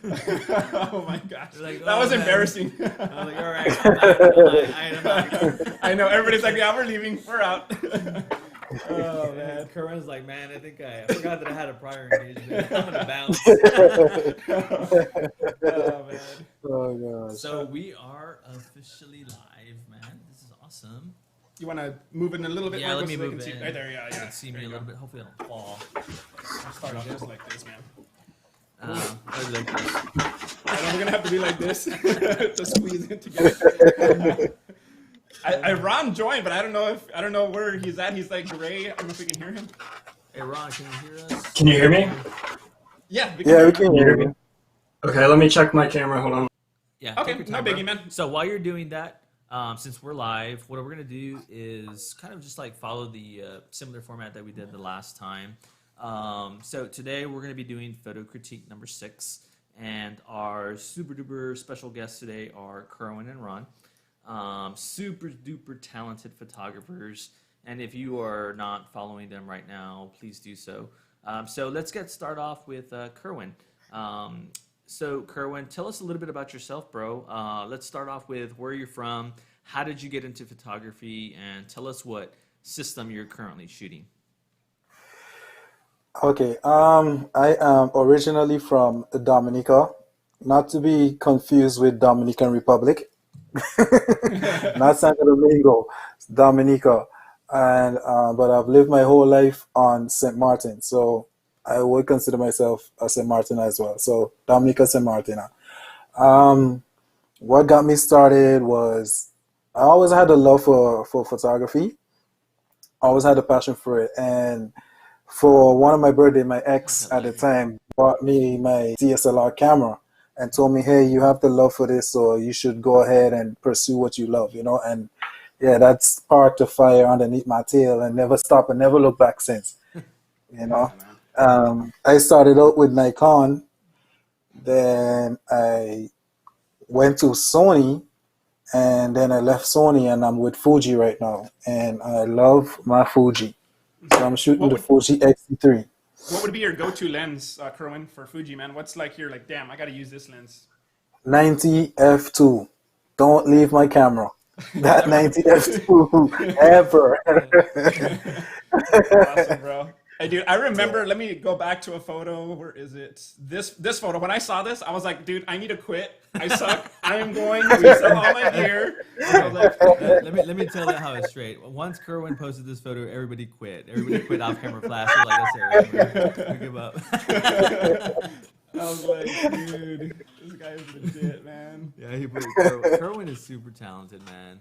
Oh my gosh, Like, that oh, was man. embarrassing. I'm like, all right, I'm out. I know everybody's like, yeah, we're leaving, we're out. Oh man. And Kerwan's like, man, I forgot that I had a prior engagement. I'm gonna bounce. Oh man. Oh gosh. So we are officially live, man. This is awesome. You want to move in a little bit Yeah, more let so me they move can see. in. Right there, yeah, You yeah. can see There me a you little go. bit. Hopefully I don't fall. I'll start off just like this, man. I was like this. I know we're gonna have to be like this to squeeze it together. Ron joined, but I don't know where he's at. He's like gray. I don't know if we can hear him. Hey, Ron, can you hear us? Can you hear me? Yeah, we Yeah, we hear can you. hear you. Okay, let me check my camera. Hold on. Yeah. Okay, take your no time, biggie, bro. man. So while you're doing that, since we're live, what we're gonna do is kind of just like follow the similar format that we did the last time. So today we're gonna be doing photo critique number 6, and our super duper special guests today are Kerwan and Ron, super duper talented photographers. And if you are not following them right now, please do so. So let's start off with Kerwan. So, Kerwan, tell us a little bit about yourself, bro. Let's start off with where you're from, how did you get into photography, and tell us what system you're currently shooting. Okay. I am originally from Dominica, not to be confused with Dominican Republic, not Santo Domingo, Dominica, and but I've lived my whole life on Saint Martin, so I would consider myself a Saint Martin as well. So Dominica, Saint Martina. Um, what got me started was I always had a love for photography. I always had a passion for it, and for one of my birthday, my ex at the time bought me my DSLR camera and told me, "Hey, you have the love for this, so you should go ahead and pursue what you love," you know. And yeah, that's sparked a fire underneath my tail and never stop and never look back since, you know. Yeah, man. I started out with Nikon, then I went to Sony, and then I left Sony, and I'm with Fuji right now, and I love my Fuji. So I'm shooting What the would Fuji X3. what would be your go-to lens, Kerwin, for Fuji, man? What's like you're like, damn, I gotta use this lens. 90 f2. Don't leave my camera. That 90 f2 ever. Awesome, bro. Hey, dude, I remember. Let me go back to a photo. Where is it? This photo. When I saw this, I was like, dude, I need to quit. I suck. I am going to sell all my gear. I was like, Let me tell you how it's straight. Once Kerwan posted this photo, everybody quit. Everybody quit off camera flash. We're like, that's it. We give up. I was like, dude, this guy is legit, man. Yeah, Kerwan is super talented, man.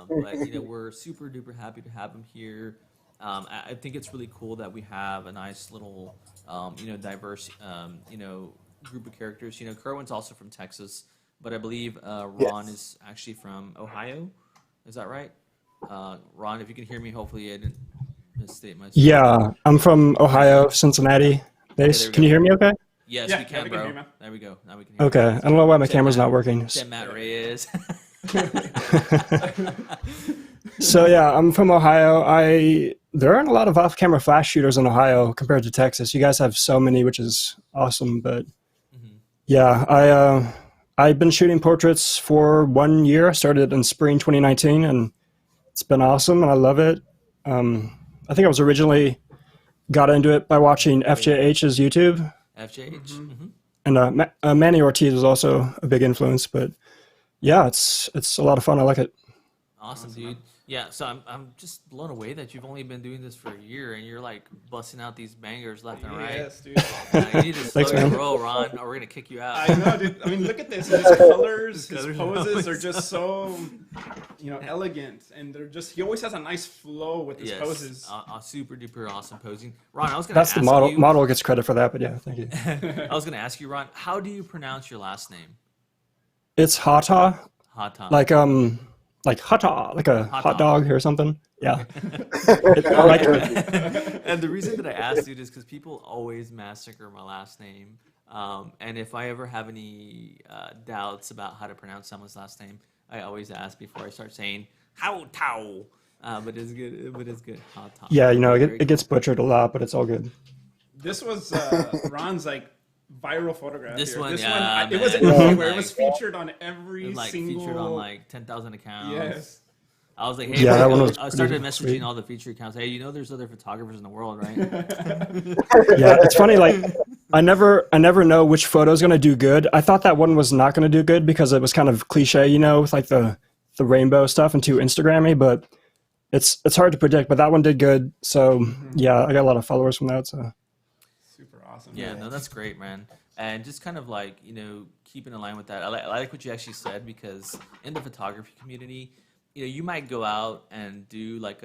But we're super duper happy to have him here. I think it's really cool that we have a nice little, diverse, group of characters. Kerwan's also from Texas, but I believe Ron Yes. is actually from Ohio. Is that right? Ron, if you can hear me, hopefully I didn't misstate myself. Yeah, I'm from Ohio, Cincinnati there base. we Can go. you hear me okay? Yes, Yeah, we yeah, can, we can bro. hear you, man. There we go. Now we can hear Okay, you. I don't know why my Tim camera's Matt- not working. Tim Matt Reyes. So yeah, I'm from Ohio. There aren't a lot of off-camera flash shooters in Ohio compared to Texas. You guys have so many, which is awesome. But yeah, I've been shooting portraits for 1 year. I started in spring 2019, and it's been awesome, and I love it. I think I was originally got into it by watching FJH's YouTube, FJH. and Manny Ortiz was also a big influence. But yeah, it's a lot of fun. I like it. Awesome, dude. Yeah, so I'm just blown away that you've only been doing this for a year and you're like busting out these bangers left and right. Yes, dude. You need to slow Thanks, your man. roll, Ron, or we're gonna kick you out. I know, dude. I mean, look at this. His colors, his colors poses are just so, elegant, and they're just. He always has a nice flow with his Yes, poses. super duper awesome posing. Ron, I was gonna That's ask the model. you. Model gets credit for that, but yeah, thank you. I was gonna ask you, Ron, how do you pronounce your last name? It's hata, Hata. like hata, like a Hot hot dog. dog or something. Yeah. And the reason that I asked, dude, is because people always massacre my last name. And if I ever have any doubts about how to pronounce someone's last name, I always ask before I start saying how tau. But it's good. But it's good. Hata. Yeah, Very it gets cool. butchered a lot, but it's all good. This was Ron's like viral photograph This here. one, This yeah, one, it was man. everywhere. It Like, was featured on it every was like single. featured on like 10,000 accounts. Yes. I was like, hey, Yeah, that one bro, was I started pretty messaging sweet. all the feature accounts. Hey, there's other photographers in the world, right? Yeah, it's funny. Like, I never know which photo is gonna do good. I thought that one was not gonna do good because it was kind of cliche, with like the rainbow stuff and too Instagrammy. But it's hard to predict. But that one did good. So yeah, I got a lot of followers from that. So Super awesome. Yeah, no, that's great, man. And just kind of like, keeping in line with that. I like what you actually said, because in the photography community, you might go out and do like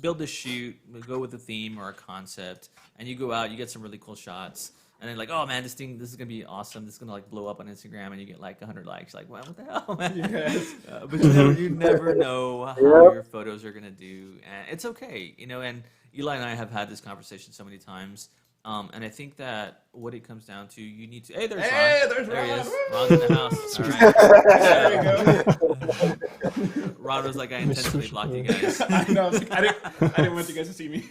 build a shoot, go with a theme or a concept, and you go out, you get some really cool shots, and then like, oh man, this is gonna be awesome. This is gonna like blow up on Instagram, and you get like 100 likes. Like, what the hell, man? Yes. But you never know how your photos are gonna do, and it's okay, And Eli and I have had this conversation so many times. And I think that what it comes down to, you need to. Hey, there's Hey, Ron. there's There he Ron. is. Woo! Ron's in the house. All right. There we go. Ron was like, I intentionally blocked you guys. I know. I was like, I didn't want you guys to see me.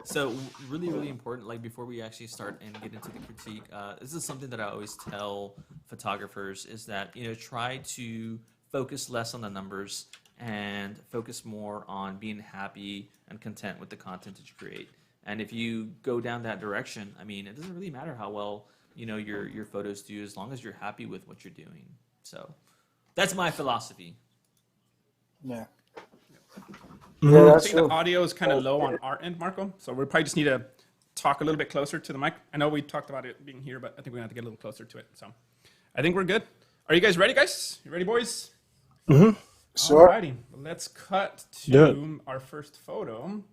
So really, really important. Like, before we actually start and get into the critique, this is something that I always tell photographers, is that try to focus less on the numbers and focus more on being happy and content with the content that you create. And if you go down that direction, I mean, it doesn't really matter how well your photos do, as long as you're happy with what you're doing. So that's my philosophy. Yeah. Mhm. Yeah, I that's think the true. audio is kind of low on our end, Marco. So we probably just need to talk a little bit closer to the mic. I know we talked about it being here, but I think we're going to have to get a little closer to it. So I think we're good. Are you guys ready, guys? You ready, boys? Sure. Alrighty. Let's cut Do to our first photo.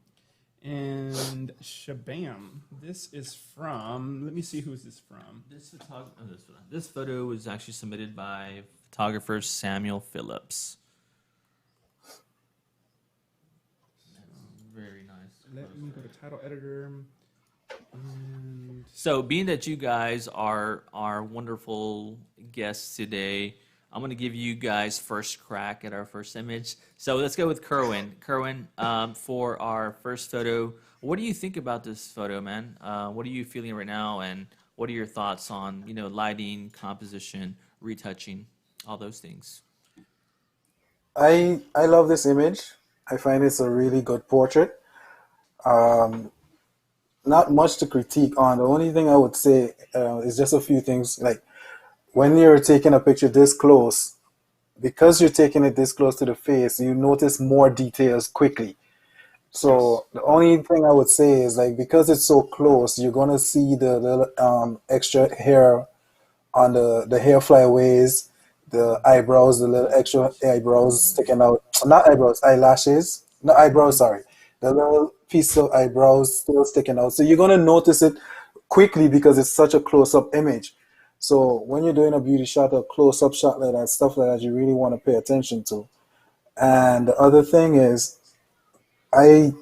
And shabam. This is from, let me see who's this from. This photo was actually submitted by photographer Samuel Phillips. Very nice. Let me go to title editor. And So, being that you guys are our wonderful guests today, I'm going to give you guys first crack at our first image. So let's go with Kerwan. Kerwan, for our first photo, what do you think about this photo, man? What are you feeling right now, and what are your thoughts on lighting, composition, retouching, all those things? I love this image. I find it's a really good portrait. Not much to critique on. The only thing I would say is just a few things. Like, when you're taking a picture this close, because you're taking it this close to the face, you notice more details quickly. So the only thing I would say is, like, because it's so close, you're gonna see the little extra hair on the hair flyaways, the eyebrows, the little extra eyebrows sticking out. Not eyebrows, eyelashes. Not eyebrows, sorry. The little piece of eyebrows still sticking out. So you're gonna notice it quickly because it's such a close-up image. So when you're doing a beauty shot, a close-up shot like that, stuff like that, you really want to pay attention to. And the other thing is,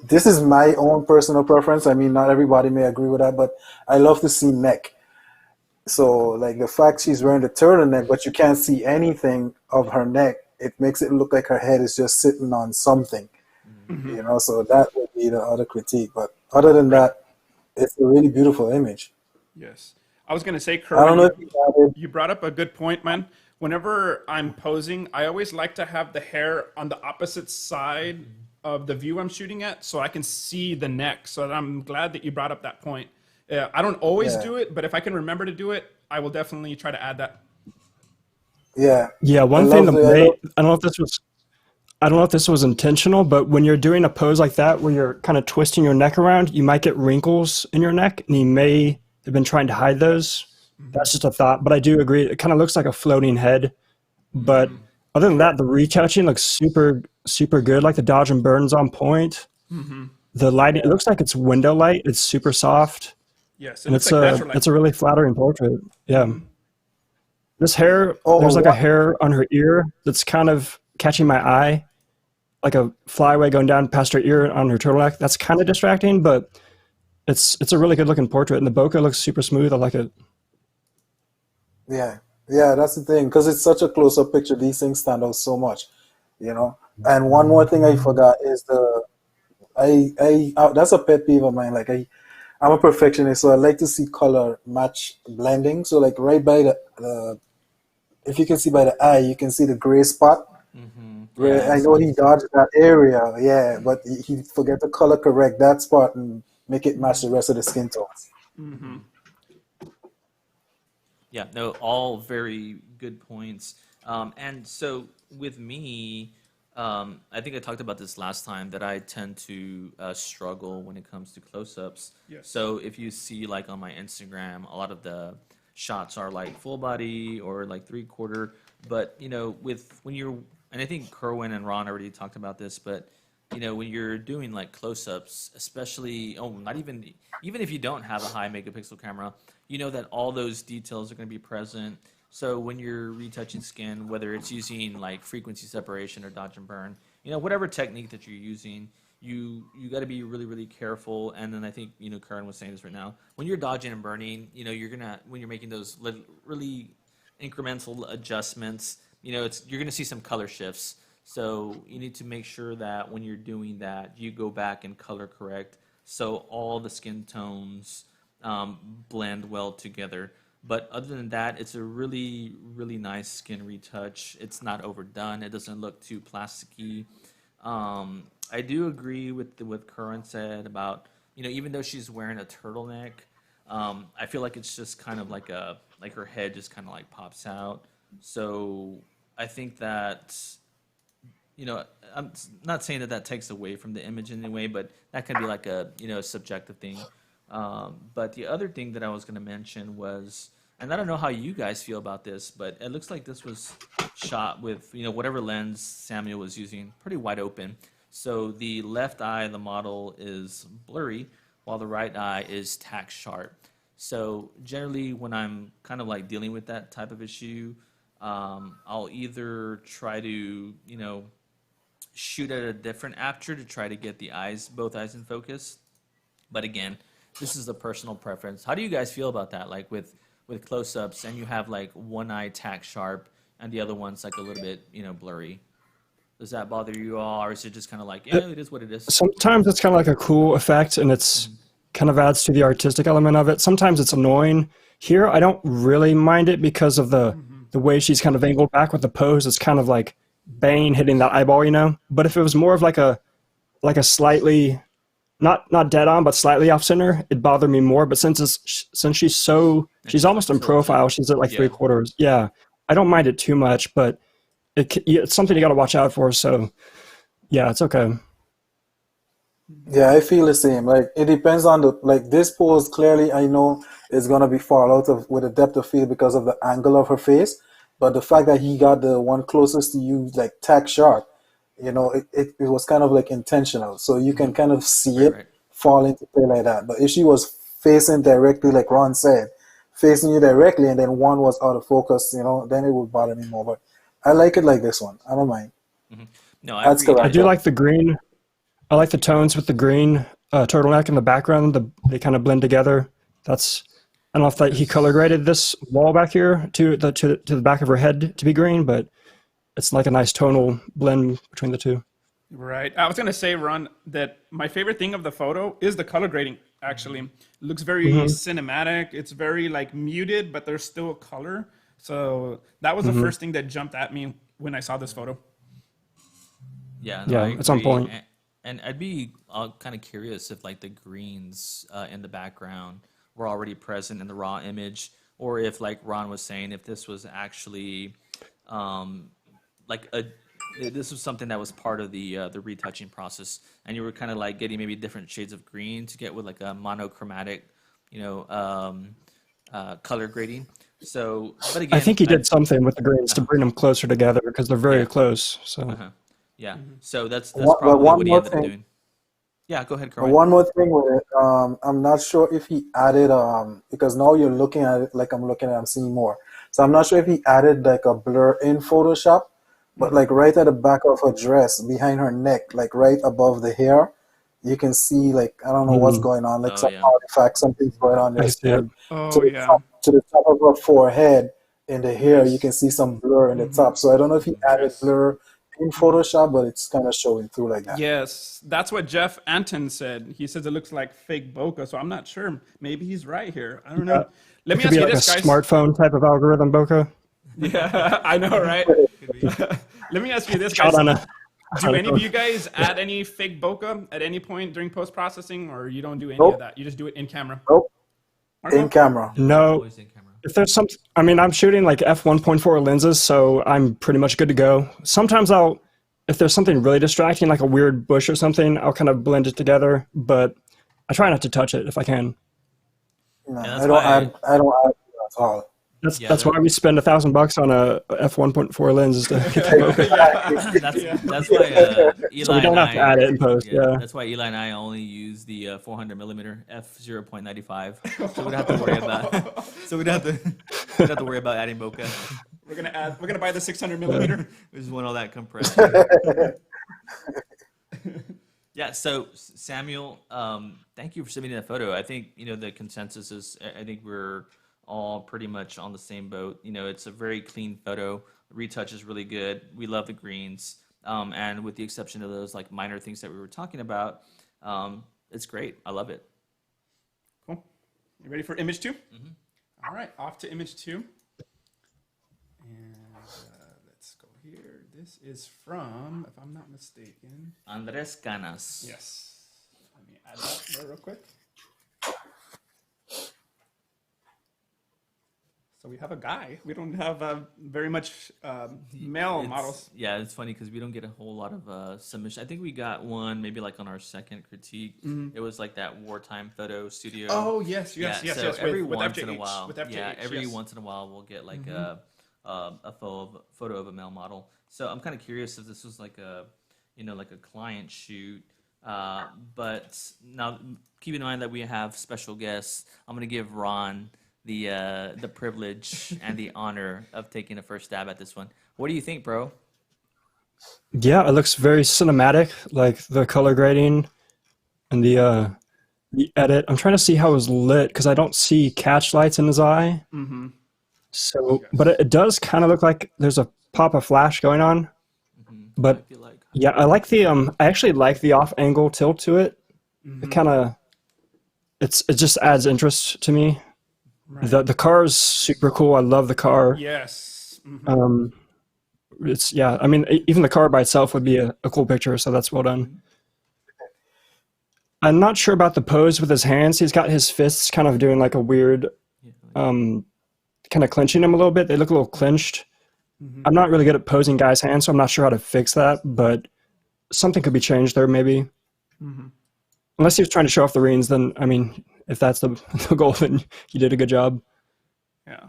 this is my own personal preference. I mean, not everybody may agree with that, but I love to see neck. So, like, the fact she's wearing the turtleneck, but you can't see anything of her neck, it makes it look like her head is just sitting on something, So that would be the other critique. But other than that, it's a really beautiful image. yes. I was going to say, I don't know Kerwin, if you added. you brought up a good point, man. Whenever I'm posing, I always like to have the hair on the opposite side of the view I'm shooting at, so I can see the neck. So I'm glad that you brought up that point. I don't always Yeah. do it, but if I can remember to do it, I will definitely try to add that. Yeah. yeah, one thing I don't know if this was intentional, but when you're doing a pose like that where you're kind of twisting your neck around, you might get wrinkles in your neck, and you may have been trying to hide those. That's just a thought, but I do agree. It kind of looks like a floating head. But other than that, the retouching looks super, super good. Like the dodge and burn's on point. The lighting, it looks like it's window light. It's super soft, Yes, it and looks like natural light. it's a really flattering portrait. Yeah. This hair, Oh, there's like a what? hair on her ear that's kind of catching my eye, like a flyaway going down past her ear on her turtleneck. That's kind of distracting, but it's a really good looking portrait, and the bokeh looks super smooth. I like it. Yeah. Yeah, that's the thing. Because it's such a close-up picture, these things stand out so much, And one more thing I forgot is that's a pet peeve of mine. Like, I'm a perfectionist, so I like to see color match blending. So like right by if you can see by the eye, you can see the gray spot. Where Yeah, I know he dodged that area, yeah, but he forget to color correct that spot and make it match the rest of the skin tones. yeah, no, all very good points. And so with me, I think I talked about this last time that I tend to struggle when it comes to close-ups. Yes. So if you see like on my Instagram, a lot of the shots are like full body or like three-quarter. But with when you're, and I think Kerwin and Ron already talked about this, but when you're doing like close-ups, especially, not even if you don't have a high megapixel camera, you know that all those details are going to be present. So when you're retouching skin, whether it's using like frequency separation or dodge and burn, whatever technique that you're using, you got to be really, really careful. And then I think, Karen was saying this right now, when you're dodging and burning, when you're making those really incremental adjustments, you're going to see some color shifts. So you need to make sure that when you're doing that, you go back and color correct so all the skin tones blend well together. But other than that, it's a really, really nice skin retouch. It's not overdone. It doesn't look too plasticky. I do agree with what Curran said about, even though she's wearing a turtleneck, I feel like it's just kind of like her head just kind of like pops out. So I think that, I'm not saying that takes away from the image in any way, but that can be like a, subjective thing. But the other thing that I was going to mention was, and I don't know how you guys feel about this, but it looks like this was shot with, whatever lens Samuel was using, pretty wide open. So the left eye of the model is blurry, while the right eye is tack sharp. So generally, when I'm kind of like dealing with that type of issue, I'll either try to, shoot at a different aperture to try to get both eyes in focus. But again, this is a personal preference. How do you guys feel about that? Like with close-ups, and you have like one eye tack sharp and the other one's like a little bit, blurry. Does that bother you all, or is it just kind of like, it is what it is? Sometimes it's kind of like a cool effect, and it's kind of adds to the artistic element of it. Sometimes it's annoying. Here, I don't really mind it because of the way she's kind of angled back with the pose. It's kind of like Bane hitting that eyeball, But if it was more of like a slightly not dead on, but slightly off center, it bothered me more. But since she's almost in profile, she's at like 3/4. Yeah, I don't mind it too much, but it's something you got to watch out for. So yeah, it's okay. Yeah, I feel the same. Like it depends on this pose. Clearly, I know is gonna be far out of with a depth of field because of the angle of her face. But the fact that he got the one closest to you, like tack sharp, it was kind of like intentional. So you can kind of see it fall into play like that. But if she was facing directly, like Ron said, facing you directly, and then one was out of focus, then it would bother me more. But I like it like this one. I don't mind. No, That's agree. correct. I do like the green. I like the tones with the green turtleneck in the background. They kind of blend together. I don't know if he color graded this wall back here to the back of her head to be green, but it's like a nice tonal blend between the two. Right. I was going to say, Ron, that my favorite thing of the photo is the color grading, actually. It looks very cinematic. It's very like muted, but there's still color. So that was the first thing that jumped at me when I saw this photo. Yeah, it's on point. And I'd be kind of curious if like the greens in the background were already present in the raw image, or if, like Ron was saying, if this was actually this was something that was part of the retouching process, and you were kind of like getting maybe different shades of green to get with like a monochromatic, color grading. So, but again, I think he did something with the greens to bring them closer together because they're very close. So yeah, so that's Well, probably one what he more ended up thing. doing. Yeah, go ahead, But Kerwin. one more thing with it, I'm not sure if he added because now you're looking at it like I'm seeing more. So I'm not sure if he added like a blur in Photoshop, but like right at the back of her dress, behind her neck, like right above the hair, you can see like I don't know what's going on, like some artifact, something's going on I there. see it. To the top of her forehead in the hair, you can see some blur in the top. So I don't know if he added blur in Photoshop, but it's kind of showing through like that. Yes, that's what Jeff Anton said. He says it looks like fake bokeh, so I'm not sure. Maybe he's right here. I don't know. Let It me could ask be you like a this, guys. smartphone type of algorithm bokeh. Yeah, I know, right? Let me ask you this, guys. Shot on a. Do any of you guys add any fake bokeh at any point during post processing, or you don't do any Nope. of that? You just do it in camera. Nope. Marco? In camera. No, Always in camera. if there's some, I mean, I'm shooting like f1.4 lenses, so I'm pretty much good to go. Sometimes if there's something really distracting, like a weird bush or something, I'll kind of blend it together, but I try not to touch it if I can. No, Yeah, that's I don't why add. I don't add at all. That's why we spend $1,000 on a f1.4 lens is to get the bokeh. That's why Eli So we don't and have to add it in post. Yeah. That's why Eli and I only use the 400 millimeter f0.95. So we don't have to worry about. So we don't have to worry about adding bokeh. We're gonna buy the 600 millimeter. We just want all that compression. Yeah. So Samuel, thank you for submitting that photo. I think the consensus is. I think we're all pretty much on the same boat. It's a very clean photo. The retouch is really good. We love the greens. And with the exception of those like minor things that we were talking about, it's great. I love it. Cool. You ready for image 2? Mm-hmm. All right, off to image 2. And let's go here. This is from, if I'm not mistaken, Andres Canas. yes. Let me add that there real quick. So we have a guy. We don't have very much male models. Yeah, it's funny because we don't get a whole lot of submission. I think we got one maybe like on our second critique. It was like that wartime photo studio. Oh yes. So Yes. every with once FJH, in a while, with FJH, every yes. once in a while we'll get like a photo of a male model. So I'm kind of curious if this was like a like a client shoot. But now keep in mind that we have special guests. I'm gonna give Ron the privilege and the honor of taking a first stab at this one. What do you think, bro? Yeah, it looks very cinematic, like the color grading and the edit. I'm trying to see how it was lit because I don't see catch lights in his eye. Mm-hmm. So, but it does kind of look like there's a pop of flash going on. But I feel like yeah, I like I actually like the off angle tilt to it. It kind of it just adds interest to me. Right. The car is super cool. I love the car. Yes. Mm-hmm. It's I mean, even the car by itself would be a cool picture. So that's well done. I'm not sure about the pose with his hands. He's got his fists kind of doing like a weird, kind of clenching them a little bit. They look a little clenched. I'm not really good at posing guys' hands, so I'm not sure how to fix that. But something could be changed there, maybe. Unless he was trying to show off the reins, then I mean, if that's the goal, then you did a good job. Yeah.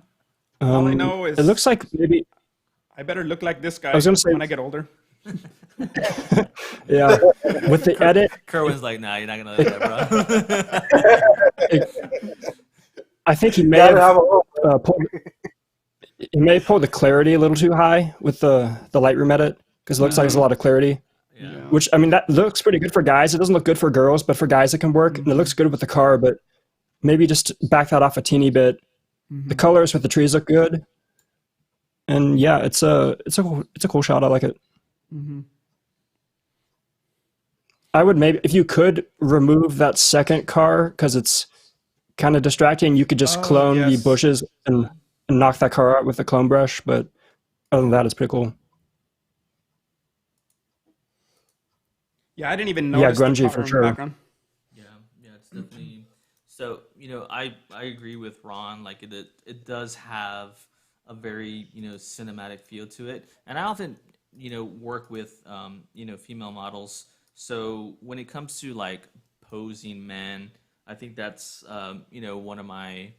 All I know is it looks like maybe I better look like this guy was gonna say- when I get older. yeah, with the edit. Kerwan's like, nah, you're not gonna let that, bro. I think he may Gotta have have a he may have pulled the clarity a little too high with the Lightroom edit because it looks like there's a lot of clarity. Yeah. Which I mean that looks pretty good for guys. It doesn't look good for girls, but for guys it can work. And it looks good with the car, but maybe just back that off a teeny bit. The colors with the trees look good, and yeah, it's a cool shot. I like it. I would maybe if you could remove that second car because it's kind of distracting. You could just clone the yes. bushes and knock that car out with a clone brush. But other than that, it's pretty cool. Yeah, I didn't even Yeah, notice the grungy car for in the sure. background. Yeah, it's definitely. So I agree with Ron. Like it does have a very cinematic feel to it, and I often work with female models. So when it comes to like posing men, I think that's one of my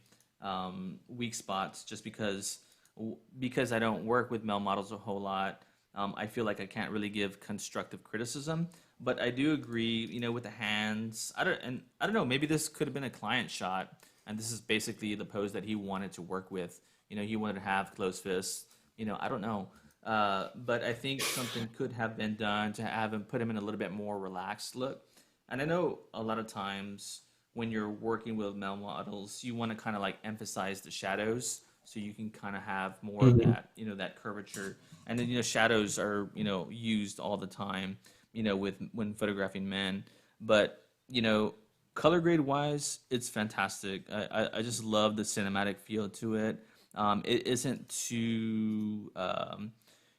weak spots. Just because I don't work with male models a whole lot, I feel like I can't really give constructive criticism. But I do agree, with the hands. I don't know. Maybe this could have been a client shot, and this is basically the pose that he wanted to work with. He wanted to have closed fists. I don't know. But I think something could have been done to have him put him in a little bit more relaxed look. And I know a lot of times when you're working with male models, you want to kind of like emphasize the shadows. so you can kind of have more of that, that curvature. And then, shadows are, used all the time, when photographing men. But, color grade wise, it's fantastic. I just love the cinematic feel to it. It isn't too,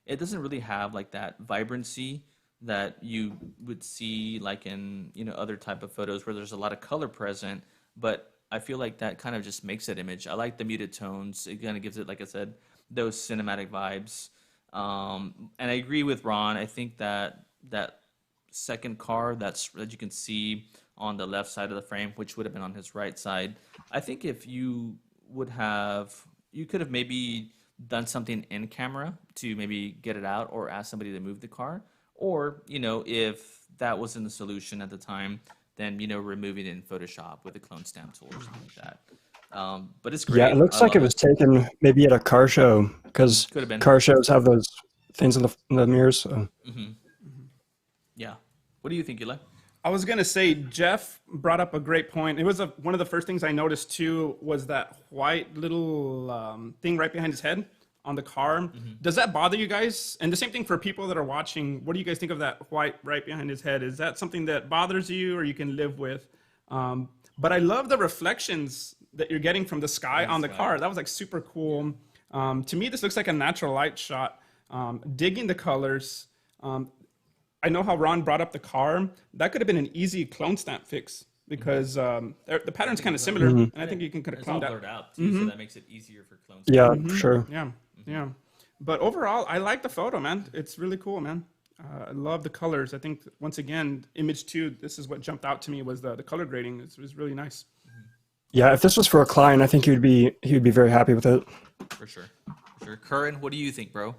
it doesn't really have like that vibrancy that you would see like in, other type of photos where there's a lot of color present. But I feel like that kind of just makes that image. I like the muted tones. It kind of gives it, like I said, those cinematic vibes. And I agree with Ron. I think that second car that you can see on the left side of the frame, which would have been on his right side, I think if you could have maybe done something in camera to maybe get it out, or ask somebody to move the car, or if that wasn't the solution at the time, then remove it in Photoshop with a clone stamp tool or something like that. But it's great. Yeah, it looks I like it love was taken maybe at a car show, because Could have been. car shows have those things in the mirrors. So. Yeah. What do you think, Eli? I was gonna say Jeff brought up a great point. It was one of the first things I noticed too was that white little thing right behind his head on the car. Does that bother you guys? And the same thing for people that are watching. What do you guys think of that white right behind his head? Is that something that bothers you, or you can live with? But I love the reflections that you're getting from the sky on the car. That was like super cool. To me, this looks like a natural light shot. Digging the colors. I know how Ron brought up the car. That could have been an easy clone stamp fix, because the pattern's kind of similar, and I think you can kind of It's clone all that. that. blurred out too, so that makes it easier for clones. Yeah, for sure. Yeah, yeah. But overall, I like the photo, man. It's really cool, man. I love the colors. I think, once again, image 2, this is what jumped out to me, was the color grading. It was really nice. Yeah, if this was for a client, I think he would be very happy with it. For sure. Curran, what do you think, bro?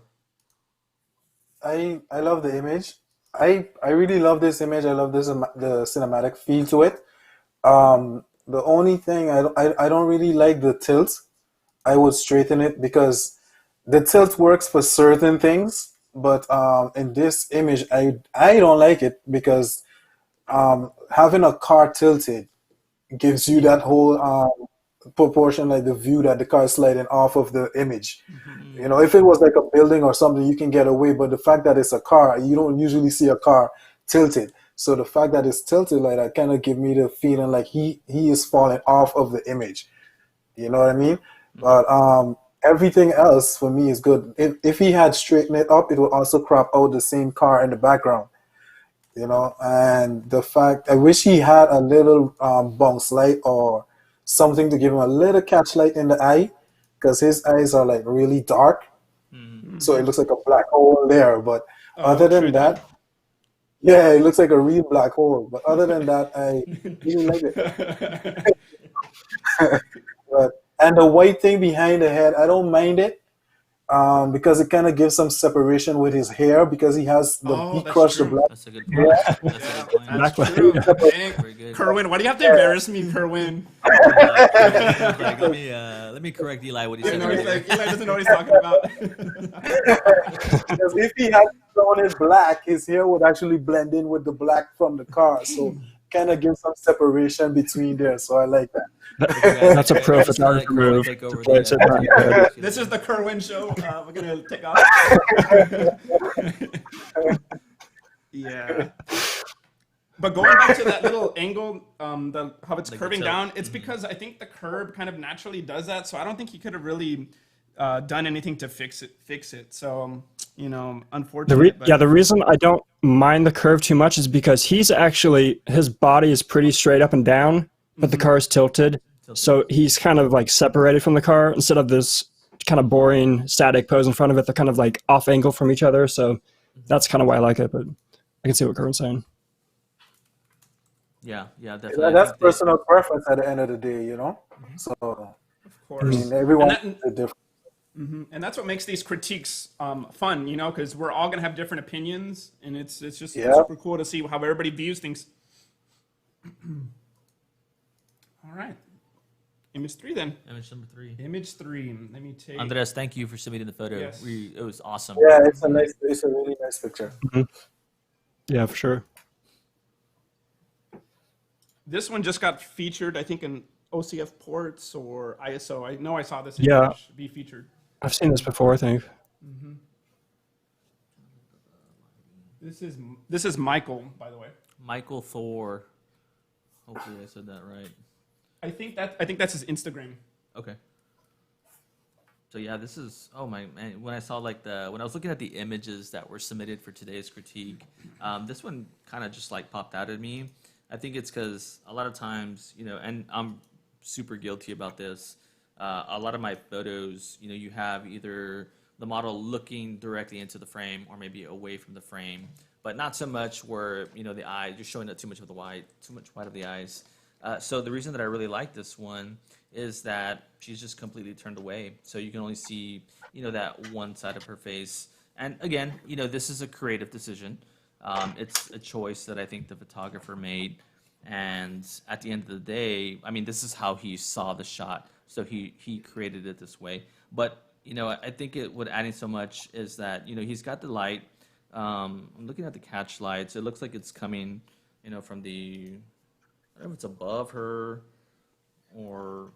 I love the image. I really love this image. I love the cinematic feel to it. The only thing I don't really like the tilt. I would straighten it, because the tilt works for certain things, but in this image I don't like it, because having a car tilted gives you that whole proportion, like the view that the car is sliding off of the image. If it was like a building or something, you can get away, but the fact that it's a car, you don't usually see a car tilted. So the fact that it's tilted like that kind of give me the feeling like he is falling off of the image. You know what I mean? But everything else for me is good. If he had straightened it up, it would also crop out the same car in the background. And the fact, I wish he had a little bounce light or something to give him a little catch light in the eye, because his eyes are like really dark, so it looks like a black hole there. But other than that, yeah, it looks like a real black hole. But other than that, I really like it. And the white thing behind the head, I don't mind it, because it kind of gives some separation with his hair, because he crushed the black. That's a good point. That's a good point. That's true. Dang. Very good. Kerwin, why do you have to embarrass me, Kerwin? Like, let me correct Eli what he said. Eli earlier. doesn't know what he's talking about. Because if he had shown it black, his hair would actually blend in with the black from the car. So kind of give some separation between there. So I like that. That's a pro photographer move. Take over To place it on your head. This is the Kerwin show. We're gonna take off. Yeah. But going back to that little angle, how it's Like curving the tilt. down, it's because I think the curb kind of naturally does that. So I don't think he could have really done anything to fix it. So unfortunately. The reason I don't mind the curve too much is because his body is pretty straight up and down, but the car is tilted. So he's kind of like separated from the car instead of this kind of boring static pose in front of it. They're kind of like off angle from each other. So that's kind of why I like it, but I can see what Kerwan's saying. Yeah, definitely. That's personal preference at the end of the day, So Of I course. mean, everyone And is different. And that's what makes these critiques fun, because we're all gonna have different opinions, and it's just Yeah. super cool to see how everybody views things. All right, image 3 then. Image number 3. Image 3. Let me take. Andres, thank you for submitting the photo. Yes. It was awesome. Yeah, it's a really nice picture. Yeah, for sure. This one just got featured, I think, in OCF ports or ISO? I know I saw this Yeah. image be featured. I've seen this before, I think. This is Michael, by the way. Michael Thor. Hopefully I said that right. I think that's his Instagram. Okay. So yeah, this is, oh my man, when I saw when I was looking at the images that were submitted for today's critique, this one kind of just like popped out at me. I think it's because a lot of times, and I'm super guilty about this. A lot of my photos, you have either the model looking directly into the frame or maybe away from the frame, but not so much where, the eye, you're showing too much white of the eyes. So the reason that I really like this one is that she's just completely turned away. So you can only see, that one side of her face. And again, this is a creative decision. It's a choice that I think the photographer made. And at the end of the day, I mean, this is how he saw the shot. So he created it this way. But, I think what adding so much is that, he's got the light. I'm looking at the catch lights. It looks like it's coming, from the, I don't know if it's above her or,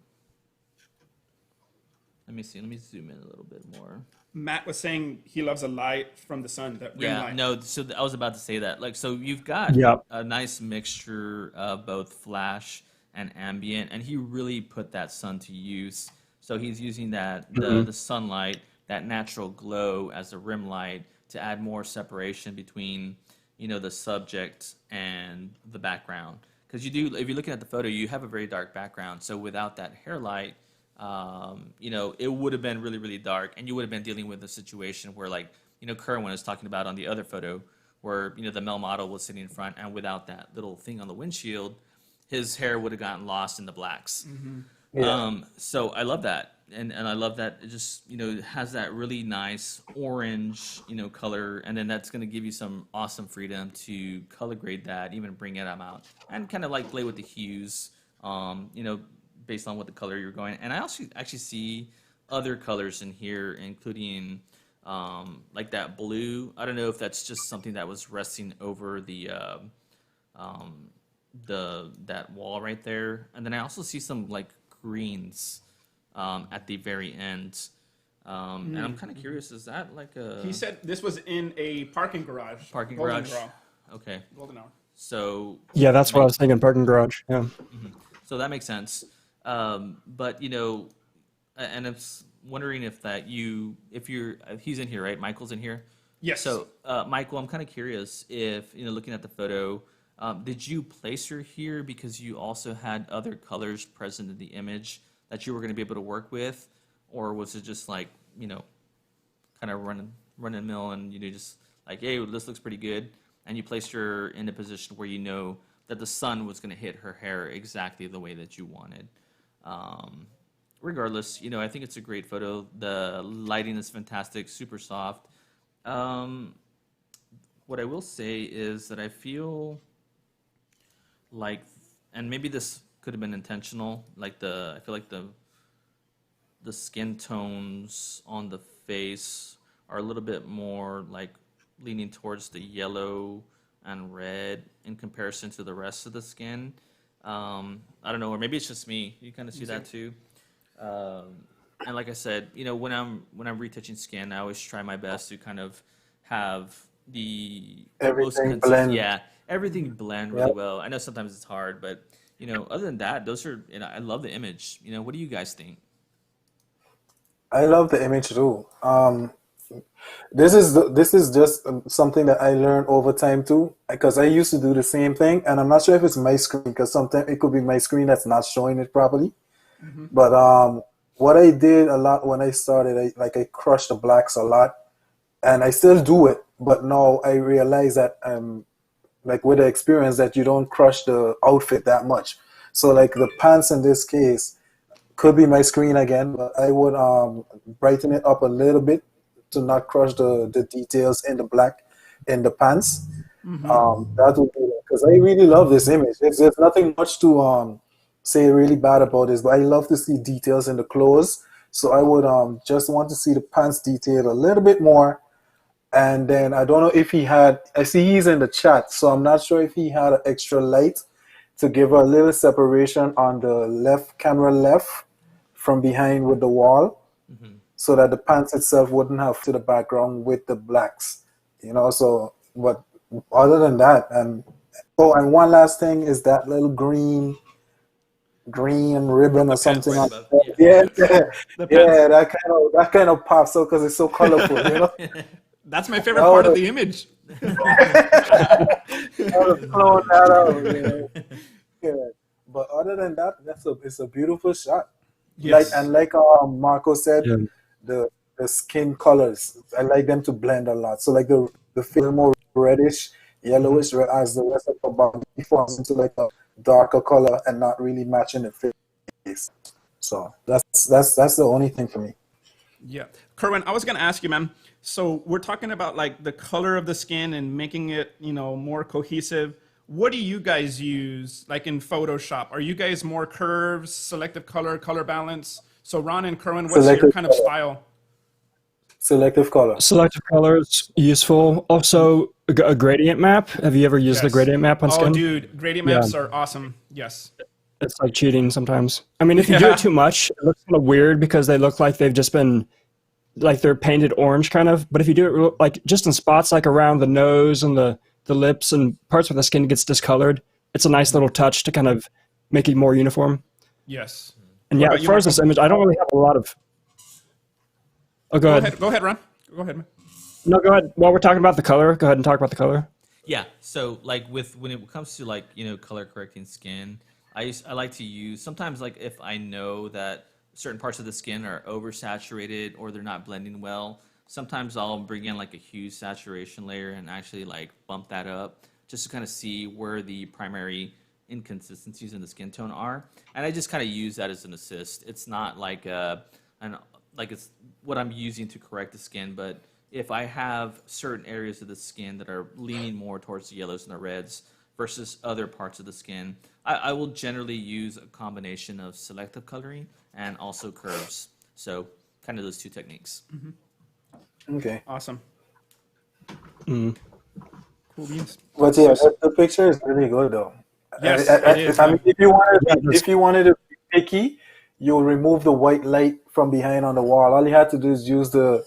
let me see. Let me zoom in a little bit more. Matt was saying he loves a light from the sun, that ring light. No, so I was about to say that. So you've got a nice mixture of both flash and ambient, and he really put that sun to use. So he's using the sunlight, that natural glow as a rim light to add more separation between, the subject and the background. Because if you're looking at the photo, you have a very dark background. So without that hair light, it would have been really, really dark, and you would have been dealing with a situation where, Kerwan was talking about on the other photo, where, the male model was sitting in front, and without that little thing on the windshield, his hair would have gotten lost in the blacks. So I love that. And I love that it just, has that really nice orange, color, and then that's going to give you some awesome freedom to color grade that, even bring it out, and kind of play with the hues, based on what the color you're going. And I also actually see other colors in here, including like that blue. I don't know if that's just something that was resting over that wall right there. And then I also see some greens at the very end. And I'm kind of curious, is that like a... He said this was in a parking garage. Parking Golden garage? Hour. Okay. Golden Hour. So... Yeah, that's what I was thinking, parking garage. Yeah. So that makes sense. But, and I'm wondering if he's in here, right? Michael's in here? Yes. So, Michael, I'm kind of curious if, looking at the photo, did you place her here because you also had other colors present in the image that you were going to be able to work with? Or was it just kind of run and mill and, just hey, this looks pretty good. And you placed her in a position where that the sun was going to hit her hair exactly the way that you wanted. Regardless, I think it's a great photo. The lighting is fantastic, super soft. What I will say is that I feel and maybe this could have been intentional, I feel like the skin tones on the face are a little bit more leaning towards the yellow and red in comparison to the rest of the skin. I don't know, or maybe it's just me. You kind of see that too. And like I said, when I'm retouching skin, I always try my best to kind of have everything blend. Yeah, everything blend really well. I know sometimes it's hard, but other than that, those are. I love the image. What do you guys think? I love the image too. This is just something that I learned over time too, because I used to do the same thing, and I'm not sure if it's my screen, because sometimes it could be my screen that's not showing it properly. But what I did a lot when I started, I crushed the blacks a lot, and I still do it. But now I realize that with the experience that you don't crush the outfit that much. So the pants in this case could be my screen again, but I would brighten it up a little bit to not crush the details in the black in the pants. That would be, because I really love this image. There's nothing much to say really bad about this, but I love to see details in the clothes. So I would just want to see the pants detailed a little bit more. And then I don't know if I see he's in the chat, so I'm not sure if he had an extra light to give a little separation on the left camera left from behind with the wall, so that the pants itself wouldn't have to the background with the blacks, So, but other than that, and one last thing is that little green ribbon or something on Rainbow, yeah, The pants. yeah, that kind of pops out because it's so colorful. That's my favorite part of the image. I was blowing that out. Yeah. But other than that, it's a beautiful shot. Yes. Like Marco said, Yeah. the skin colors, I like them to blend a lot. So like the feel more reddish, yellowish, as the rest of the body falls into like a darker color and not really matching the face. So that's the only thing for me. Yeah. Kerwin, I was going to ask you, man. So we're talking about like the color of the skin and making it, more cohesive. What do you guys use like in Photoshop? Are you guys more curves, selective color balance? So Ron and Kerwin, what's your Selective kind of color. style? Selective color. Selective colors, useful. Also, a gradient map. Have you ever used the Yes. gradient map on Oh, skin? dude, gradient maps are awesome. Yes. It's like cheating sometimes. I mean, if you do Yeah. it too much, it looks kind of weird because they look like they've just been, like they're painted orange kind of. But if you do it like just in spots like around the nose and the lips and parts where the skin gets discolored, it's a nice little touch to kind of make it more uniform. Yes. And What yeah, about as you, far as Marco? this image, I don't really have a lot of. Oh, go ahead. Go ahead, Ron. Go ahead, man. No, go ahead. While we're talking about the color, go ahead and talk about the color. Yeah. So like when it comes to like color correcting skin, I like to use sometimes like if I know that certain parts of the skin are oversaturated or they're not blending well, sometimes I'll bring in like a hue saturation layer and actually like bump that up just to kind of see where the primary inconsistencies in the skin tone are, and I just kind of use that as an assist. It's not like it's what I'm using to correct the skin, but if I have certain areas of the skin that are leaning more towards the yellows and the reds versus other parts of the skin, I will generally use a combination of selective coloring and also curves. So kind of those two techniques. Okay. Awesome. Cool beans. But yeah, the picture is really good though. Yes, I it is. mean, if that's- you wanted to be picky, you'll remove the white light from behind on the wall. All you have to do is use the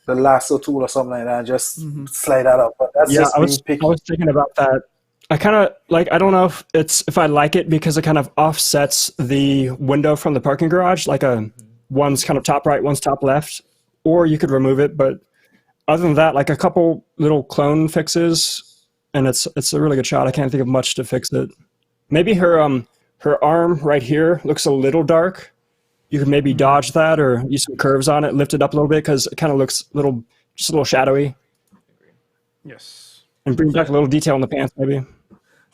lasso tool or something like that and just slide that up. But that's Yeah, just I being was picky. thinking about that. I kind of like, I don't know if I like it because it kind of offsets the window from the parking garage, like one's kind of top right, one's top left, or you could remove it. But other than that, like a couple little clone fixes, and it's a really good shot. I can't think of much to fix it. Maybe her arm right here looks a little dark. You could maybe dodge that or use some curves on it, lift it up a little bit because it kind of looks just a little shadowy, Yes. and bring back a little detail in the pants maybe.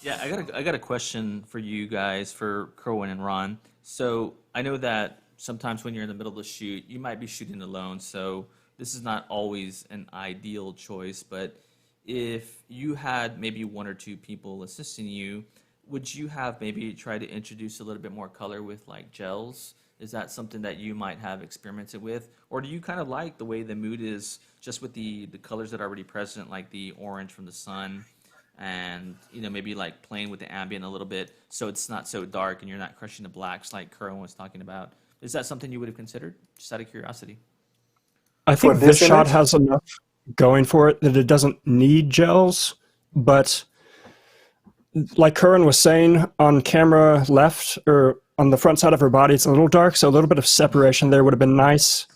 Yeah, I got a question for you guys, for Kerwin and Ron. So I know that sometimes when you're in the middle of the shoot, you might be shooting alone. So this is not always an ideal choice. But if you had maybe one or two people assisting you, would you have maybe try to introduce a little bit more color with like gels? Is that something that you might have experimented with? Or do you kind of like the way the mood is just with the colors that are already present, like the orange from the sun? And maybe like playing with the ambient a little bit so it's not so dark and you're not crushing the blacks like Kerwin was talking about. Is that something you would have considered, just out of curiosity? I think For this this shot image? has enough going for it that it doesn't need gels, but like Kerwin was saying, on camera left or on the front side of her body, it's a little dark, so a little bit of separation there would have been nice.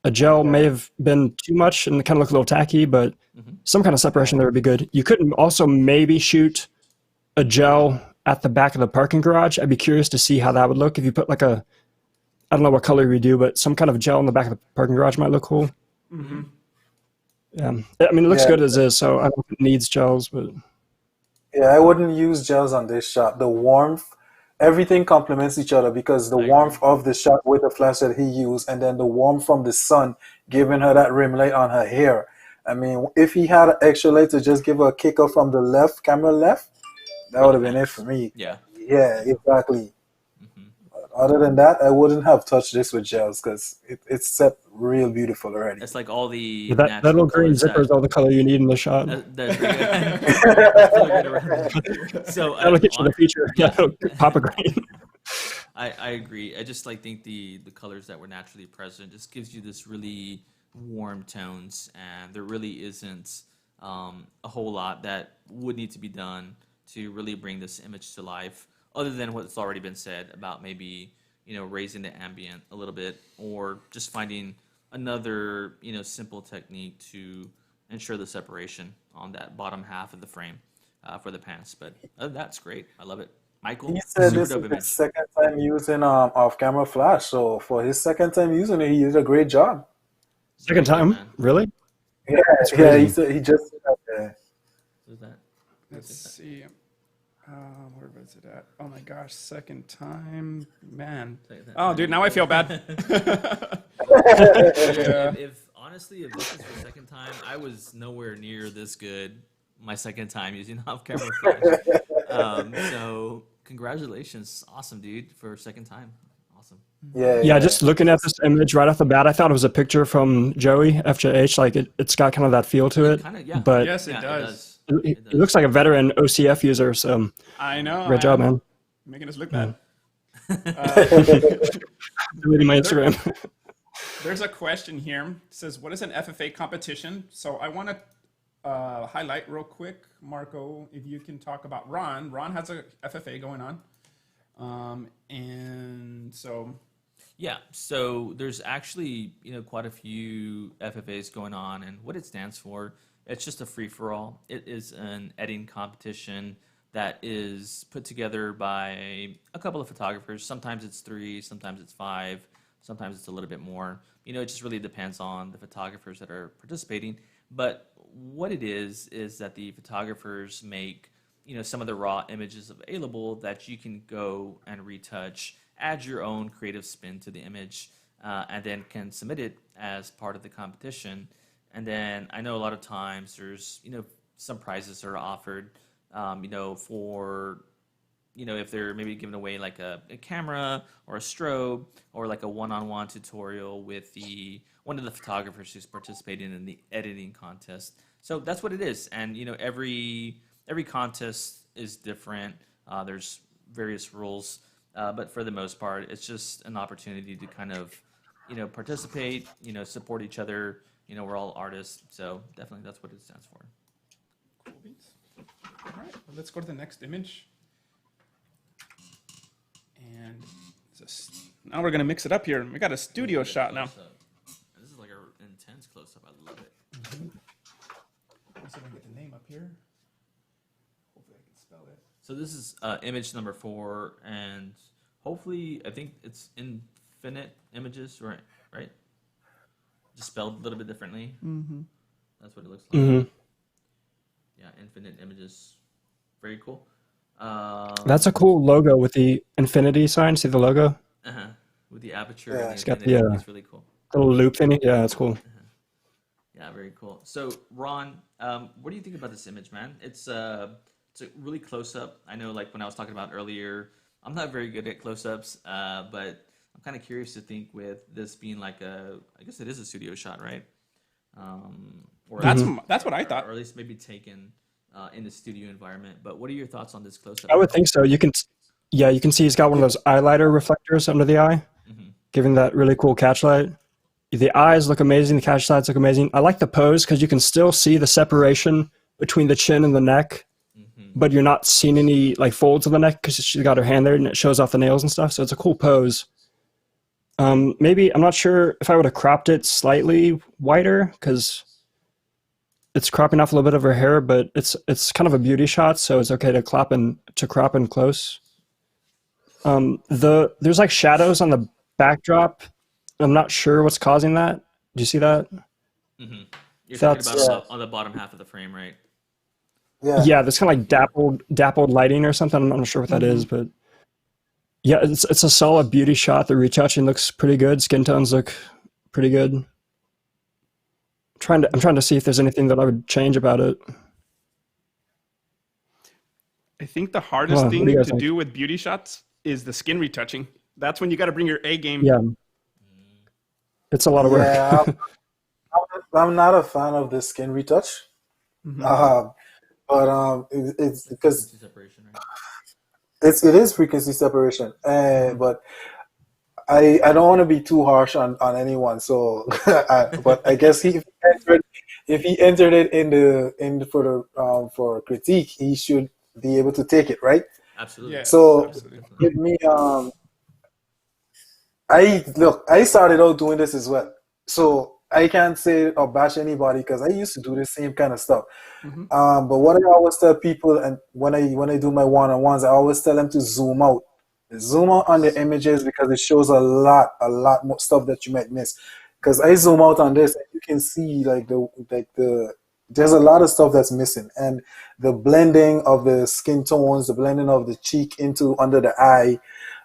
A gel may have been too much and kind of look a little tacky, but some kind of separation there would be good. You could also maybe shoot a gel at the back of the parking garage. I'd be curious to see how that would look if you put like I don't know what color we do, but some kind of gel in the back of the parking garage might look cool. Yeah, I mean, it looks Yeah. good as is, so I don't think it needs gels, but Yeah, I wouldn't use gels on this shot. The warmth, everything complements each other because the warmth of the shot with the flash that he used, and then the warmth from the sun giving her that rim light on her hair. I mean, if he had an extra light to just give her a kicker from the camera left, that would have been it for me. Yeah. Yeah, exactly. Other than that, I wouldn't have touched this with gels because it's set real beautiful already. It's like all the That natural little green colors zipper is all the color you need in the shot. that's very good. So good around. So That'll get you the feature. Yeah, it'll pop a green. I agree. I just like think the colors that were naturally present just gives you this really warm tones, and there really isn't a whole lot that would need to be done to really bring this image to life, other than what's already been said about maybe raising the ambient a little bit, or just finding another simple technique to ensure the separation on that bottom half of the frame for the pants. But that's great. I love it. Michael, He said super this dope is image. his second time using off-camera flash. So for his second time using it, he did a great job. Second Very good, time? man. Really? Yeah, That's yeah. He crazy. said he just said that. Who's that? Let's see. Where was it at? Oh my gosh, second time, man. Oh, dude, now I feel bad. Yeah. If honestly, if this is the second time, I was nowhere near this good my second time using off-camera flash. So congratulations, awesome, dude, for second time. Awesome. Yeah, just looking at this image right off the bat, I thought it was a picture from Joey FJH. Like it's got kind of that feel to it. Kind of, yeah. But Yes, it Yeah, does. he looks like a veteran OCF user. So I know. great job, man. Making us look bad. Deleting my Instagram. There's a question here. It says, what is an FFA competition? So I want to highlight real quick, Marco, if you can talk about Ron. Ron has a FFA going on. And so... Yeah, so there's actually quite a few FFAs going on, and what it stands for, it's just a free-for-all. It is an editing competition that is put together by a couple of photographers. Sometimes it's 3, sometimes it's 5, sometimes it's a little bit more. It just really depends on the photographers that are participating. But what it is that the photographers make some of the raw images available that you can go and retouch, add your own creative spin to the image, and then can submit it as part of the competition. And then I know a lot of times there's some prizes are offered for if they're maybe giving away like a camera or a strobe, or like a one-on-one tutorial with one of the photographers who's participating in the editing contest. So that's what it is. And every contest is different. There's various rules. But for the most part, it's just an opportunity to kind of, participate, support each other. We're all artists, so definitely that's what it stands for. Cool beans. All right, well, let's go to the next image. And now we're going to mix it up here. We got a studio shot now. This is like an intense close-up. I love it. Let's see if I can get the name up here. Hopefully I can spell it. So this is image number 4, and hopefully, I think it's Infinite Images, right? Just spelled a little bit differently. Mm-hmm. That's what it looks like. Mm-hmm. Yeah, Infinite Images. Very cool. That's a cool logo with the infinity sign. See the logo? Uh-huh. With the aperture. Yeah. And It's got infinity, the, it's really cool. little loop thingy. Yeah, that's cool. Yeah, very cool. So, Ron, what do you think about this image, man? It's a really close up. I know, like when I was talking about earlier, I'm not very good at close ups, but I'm kind of curious to think with this being like I guess it is a studio shot, right? Or That's what I thought. or at least maybe taken in the studio environment. But what are your thoughts on this close up? I would think so. You can see he's got one of those eyeliner reflectors under the eye, giving that really cool catch light. The eyes look amazing. The catch lights look amazing. I like the pose because you can still see the separation between the chin and the neck, but you're not seeing any like folds of the neck because she's got her hand there and it shows off the nails and stuff. So it's a cool pose. Maybe I'm not sure if I would have cropped it slightly wider because it's cropping off a little bit of her hair, but it's kind of a beauty shot, so it's okay to crop in close. There's like shadows on the backdrop. I'm not sure what's causing that. Do you see that? You're That's- talking about on the bottom half of the frame, right? Yeah. Yeah, there's kind of like dappled lighting or something. I'm not sure what that is, but yeah, it's a solid beauty shot. The retouching looks pretty good. Skin tones look pretty good. I'm trying to see if there's anything that I would change about it. I think the hardest What thing do you guys to think? do with beauty shots is the skin retouching. That's when you got to bring your A game. Yeah, it's a lot of work. Yeah, I'm not a fan of the skin retouch. Um, but it's because Frequency separation, right? it is frequency separation, but I don't want to be too harsh on anyone. So, but I guess if he entered it for critique, he should be able to take it, right? Absolutely. Yes, So absolutely. Definitely. with me, I started out doing this as well. So I can't say or bash anybody because I used to do the same kind of stuff. But what I always tell people, and when I do my one-on-ones, I always tell them to zoom out on the images because it shows a lot more stuff that you might miss. Because I zoom out on this, and you can see like the there's a lot of stuff that's missing, and the blending of the skin tones, the blending of the cheek into under the eye,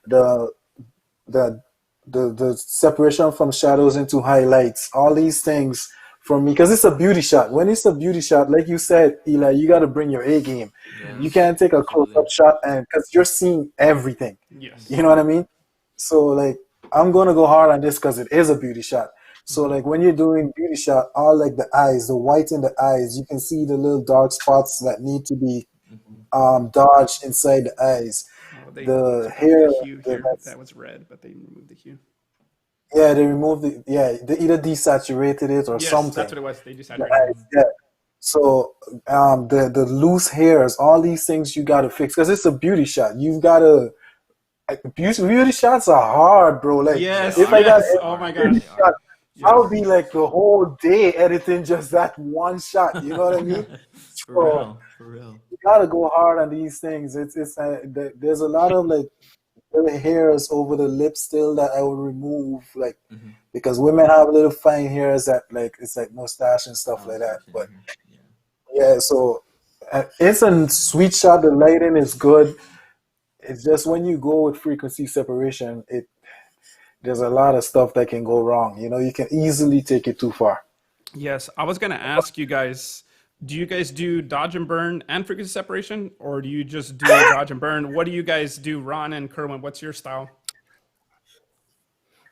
the the the separation from shadows into highlights, all these things from me, because it's a beauty shot. When it's a beauty shot, like you said, Eli, you got to bring your A game. You Yes. can't take a close Absolutely. up shot, and because you're seeing everything, Yes. you know what I mean. So like, I'm gonna go hard on this because it is a beauty shot. So like, when you're doing beauty shot, all like the eyes, the white in the eyes, you can see the little dark spots that need to be dodged inside the eyes. Oh, they The took out hair, the hue here. that's That was red, but they removed the hue. yeah, they removed they either desaturated it or Yes, that's something. what it was. They The desaturated. eyes, yeah. So the loose hairs, all these things you gotta fix because it's a beauty shot. You've gotta beauty shots are hard, bro. Like Yes, if are. I got yes. a Oh my beauty gosh. They shot, are. I Yes. would be like the whole day editing just that one shot. You know what I mean? For So real. For real. you gotta go hard on these things. There's a lot of like little hairs over the lips still that I would remove, like because women have little fine hairs that like it's like mustache and stuff Oh, like that. station But here. Yeah. yeah, so it's a sweet shot. The lighting is good. It's just when you go with frequency separation, it there's a lot of stuff that can go wrong. You know, you can easily take it too far. Yes, I was gonna ask you guys, do you guys do dodge and burn and frequency separation, or do you just do dodge and burn? What do you guys do, Ron and Kerwin? What's your style?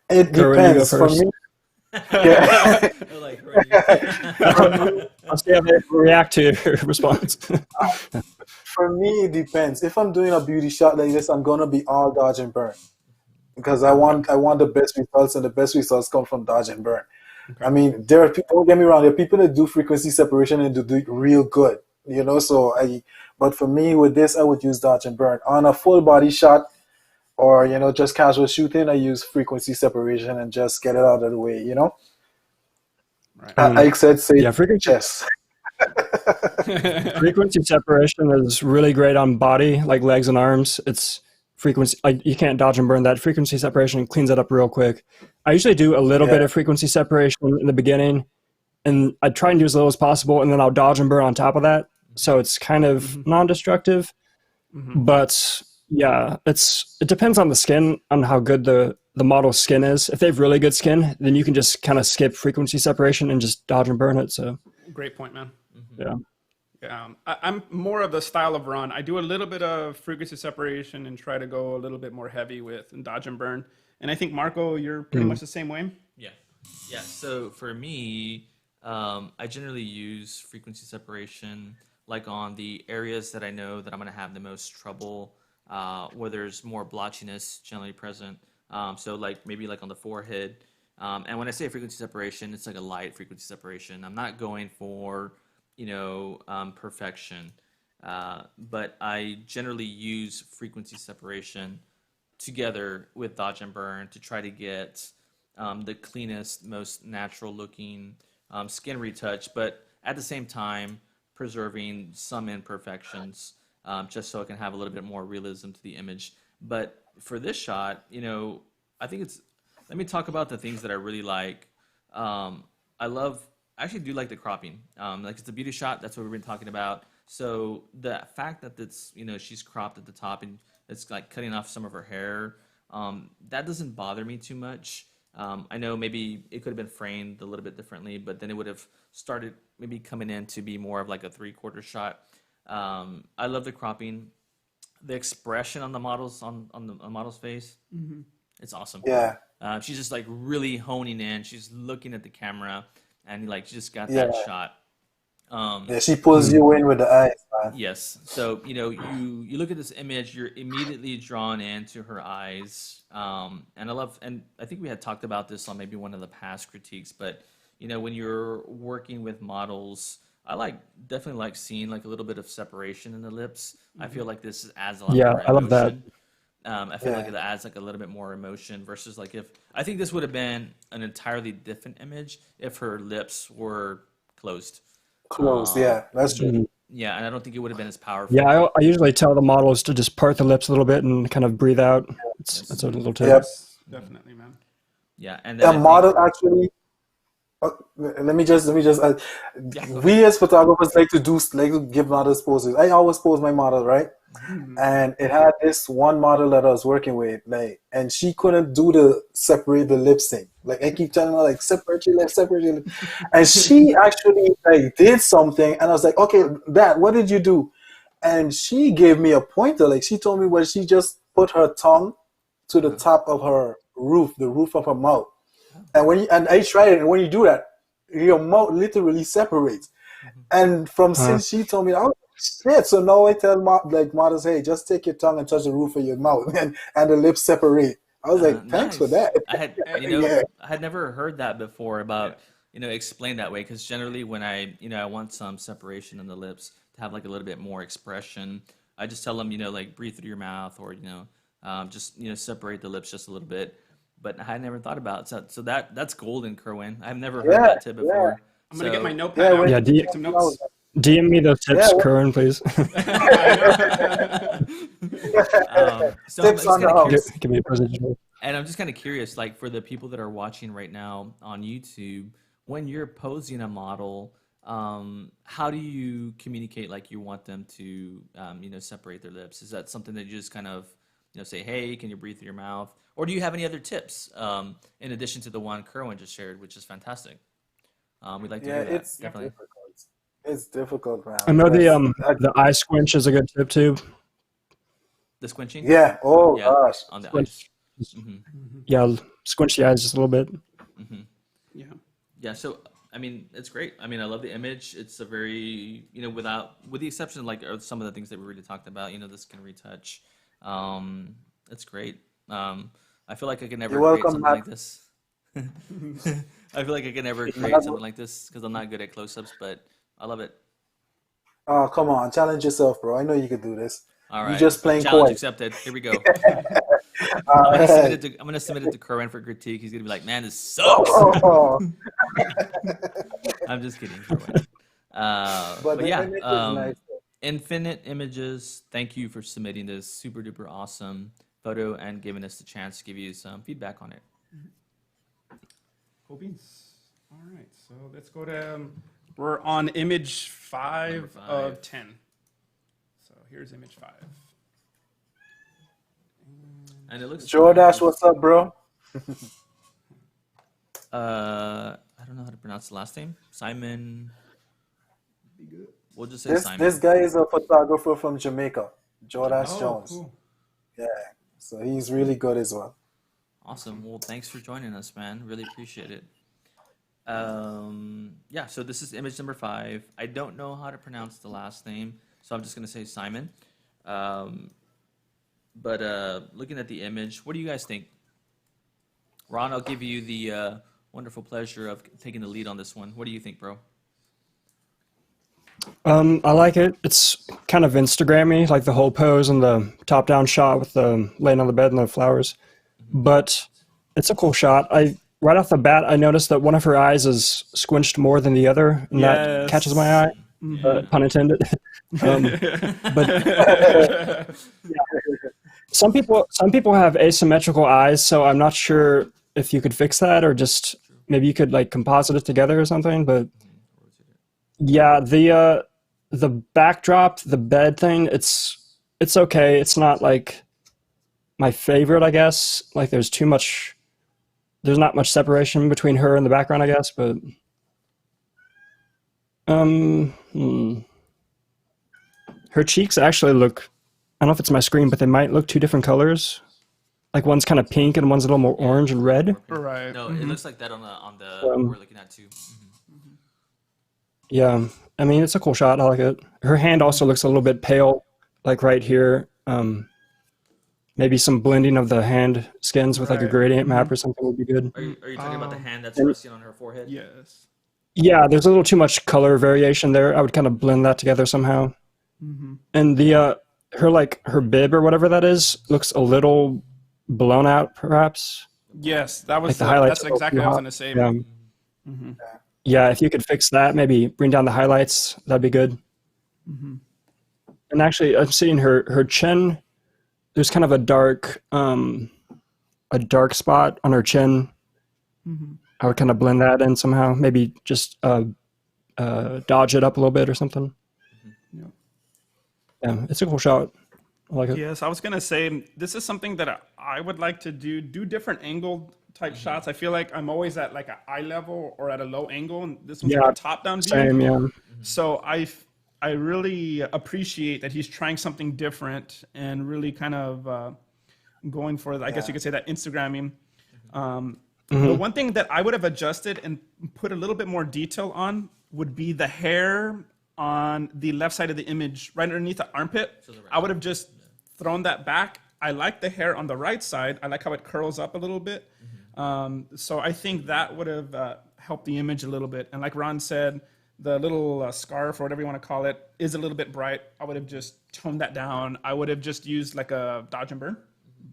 It Kerwin, you go depends. For first. me, yeah. They're like, right. I'll see how they react to your response. For me, it depends. If I'm doing a beauty shot like this, I'm gonna be all dodge and burn because I want the best results, and the best results come from dodge and burn. Okay. I mean, there are people. Don't get me wrong. There are people that do frequency separation and do real good. You know, but for me, with this, I would use dodge and burn on a full body shot, or just casual shooting. I use frequency separation and just get it out of the way. Right. I said say Yeah, frequency chest. frequency separation is really great on body, like legs and arms. It's frequency, like you can't dodge and burn that. Frequency separation cleans it up real quick. I usually do a little Yeah. bit of frequency separation in the beginning, and I try and do as little as possible, and then I'll dodge and burn on top of that. So it's kind of non-destructive. But yeah, it depends on the skin, on how good the model's skin is. If they have really good skin, then you can just kind of skip frequency separation and just dodge and burn it. So Great point, man. yeah. I'm more of the style of Ron. I do a little bit of frequency separation and try to go a little bit more heavy with and dodge and burn. And I think Marco, you're pretty much the same way. Yeah. Yeah. So for me, I generally use frequency separation like on the areas that I know that I'm going to have the most trouble, where there's more blotchiness generally present. So like maybe like on the forehead. And when I say frequency separation, it's like a light frequency separation. I'm not going for, perfection. But I generally use frequency separation together with dodge and burn to try to get the cleanest, most natural looking skin retouch, but at the same time preserving some imperfections, just so it can have a little bit more realism to the image. But for this shot, I think let me talk about the things that I really like. I actually do like the cropping. Like it's a beauty shot. That's what we've been talking about. So the fact that she's cropped at the top and it's like cutting off some of her hair, that doesn't bother me too much. I know maybe it could have been framed a little bit differently, but then it would have started maybe coming in to be more of like a 3/4 shot. I love the cropping, the expression on the model's face. It's awesome. Yeah, She's just like really honing in. She's looking at the camera, and like she just got that yeah, shot. Um, yeah. She pulls you in with the eyes, man. yes. So you look at this image, you're immediately drawn into her eyes. And I think we had talked about this on maybe one of the past critiques, but when you're working with models, definitely like seeing like a little bit of separation in the lips. I feel like this adds a lot Yeah, more I love that. emotion. I feel like Yeah, it adds like a little bit more emotion versus like if I think this would have been an entirely different image if her lips were closed. close. Um, Yeah, that's true. Mhm. yeah, and I don't think it would have been as Yeah, powerful. I usually tell the models to just part the lips a little bit and kind of breathe out. That's Yes. a little tip. Yep. Yes, definitely, man. Yeah, and then A I think model actually. Let me just. yeah, go ahead. We as photographers like to give models poses. I always pose my model, right? Mhm. And it had this one model that I was working with, like, and she couldn't do the separate the lip sync. Like I keep telling her, like, separate your lips, and she actually like did something, and I was like, okay, that what did you do? And she gave me a pointer. Like she told me where she just put her tongue to the Uh-huh. top of her roof, the roof of her mouth. Oh, And I tried it, and when you do that, your mouth literally separates. mhm. And from Uh, since she told me, oh shit! So now I tell like models, hey, just take your tongue and touch the roof of your mouth, and the lips separate. I was like, thanks for Nice. that. Yeah, I had never heard that before Yeah. about, explained that way. Because generally, when I want some separation in the lips to have like a little bit more expression, I just tell them, like breathe through your mouth or, just, separate the lips just a little bit. But I had never thought about it. So that's golden, Kerwin. I've never heard yeah, that tip yeah, before. I'm gonna get my So, yeah. notepad When out, yeah, take some notes. DM me those yeah, tips, Curran, please. I so I'm tips just on the kind of give, house. curious. give me a presentation. And I'm just kind of curious, like for the people that are watching right now on YouTube, when you're posing a model, how do you communicate like you want them to, separate their lips? Is that something that you just kind of, say, hey, can you breathe through your mouth? Or do you have any other tips in addition to the one Kerwin just shared, which is fantastic? We'd like to Yeah, hear that, it's definitely. difficult. It's difficult, I man, know because the eye squinch is a good tip too. The squinching? yeah. Oh Yeah, gosh. on the eyes. Squinch, just- hmm yeah, squinch the eyes just a little bit. hmm Yeah. Yeah, so I mean, it's great. I mean, I love the image. It's a very, with the exception of like some of the things that we already talked about, the skin retouch. It's great. I feel like I can never You're create welcome, something Matt. like this. I feel like I can never create Matt. something like this because I'm not good at close-ups, but I love it. Oh, come on, challenge yourself, bro. I know you could do this. All You right, just playing challenge coy. accepted. Here we go. All right. I'm gonna submit it to Kerwin for critique. He's gonna be like, "Man, this sucks." Oh, I'm just kidding, Kerwin. but But the yeah, image is nice. Infinite Images, thank you for submitting this super duper awesome photo and giving us the chance to give you some feedback on it. Cool beans. All right, so let's go to. We're on image Number 5 5. of 10. So here's image 5. And it looks Jordash, what's up, bro? I don't know how to pronounce the last name. Simon. We'll just say This Simon. guy is a photographer from Jamaica, Jordash Oh, Jones. cool. Yeah, so he's really good as well. Awesome. Well, thanks for joining us, man. Really appreciate it. Yeah, so this is image number 5. I don't know how to pronounce the last name, so I'm just going to say Simon. But looking at the image, what do you guys think? Ron, I'll give you the wonderful pleasure of taking the lead on this one. What do you think, bro? I like it. It's kind of Instagrammy, like the whole pose and the top-down shot with the laying on the bed and the flowers. But it's a cool shot. Right off the bat, I noticed that one of her eyes is squinched more than the other, and that catches my eye. Yeah. Pun intended. But some people have asymmetrical eyes, so I'm not sure if you could fix that or just maybe you could like composite it together or something. But yeah, the backdrop, the bed thing, it's okay. It's not like my favorite, I guess. Like there's not much separation between her and the background, I guess, but her cheeks actually look, I don't know if it's my screen, but they might look two different colors. Like one's kind of pink and one's a little more orange and red. Right. No, it looks like that on the we're looking at too. Yeah, I mean it's a cool shot. I like it. Her hand also looks a little bit pale, like right here. Maybe some blending of the hand skins with like a Right. gradient map or something would be good. Are you talking about the hand that's and- resting on her forehead? Yes. Yeah, there's a little too much color variation there. I would kind of blend that together somehow. And the her bib or whatever that is looks a little blown out, perhaps. Yes, that was Like the highlights that's are a little exactly too what I was hot. going to say. Yeah. Yeah, if you could fix that, maybe bring down the highlights, that'd be good. And actually, I'm seeing her chin. There's kind of a dark spot on her chin. I would kind of blend that in somehow. Maybe just dodge it up a little bit or something. Yeah. Yeah, it's a cool shot. I like it. Yes, I was gonna say this is something that I would like to do different angle type shots. I feel like I'm always at like an eye level or at a low angle, and this one's Yeah, like a top down view. Same, yeah. So I really appreciate that he's trying something different and really kind of going for, I guess you could say, that Instagramming. The one thing that I would have adjusted and put a little bit more detail on would be the hair on the left side of the image, right underneath the armpit. I would have just thrown that back. I like the hair on the right side. I like how it curls up a little bit. So I think that would have helped the image a little bit. And like Ron said, the little scarf or whatever you want to call it is a little bit bright. I would have just toned that down. I would have just used like a dodge and burn,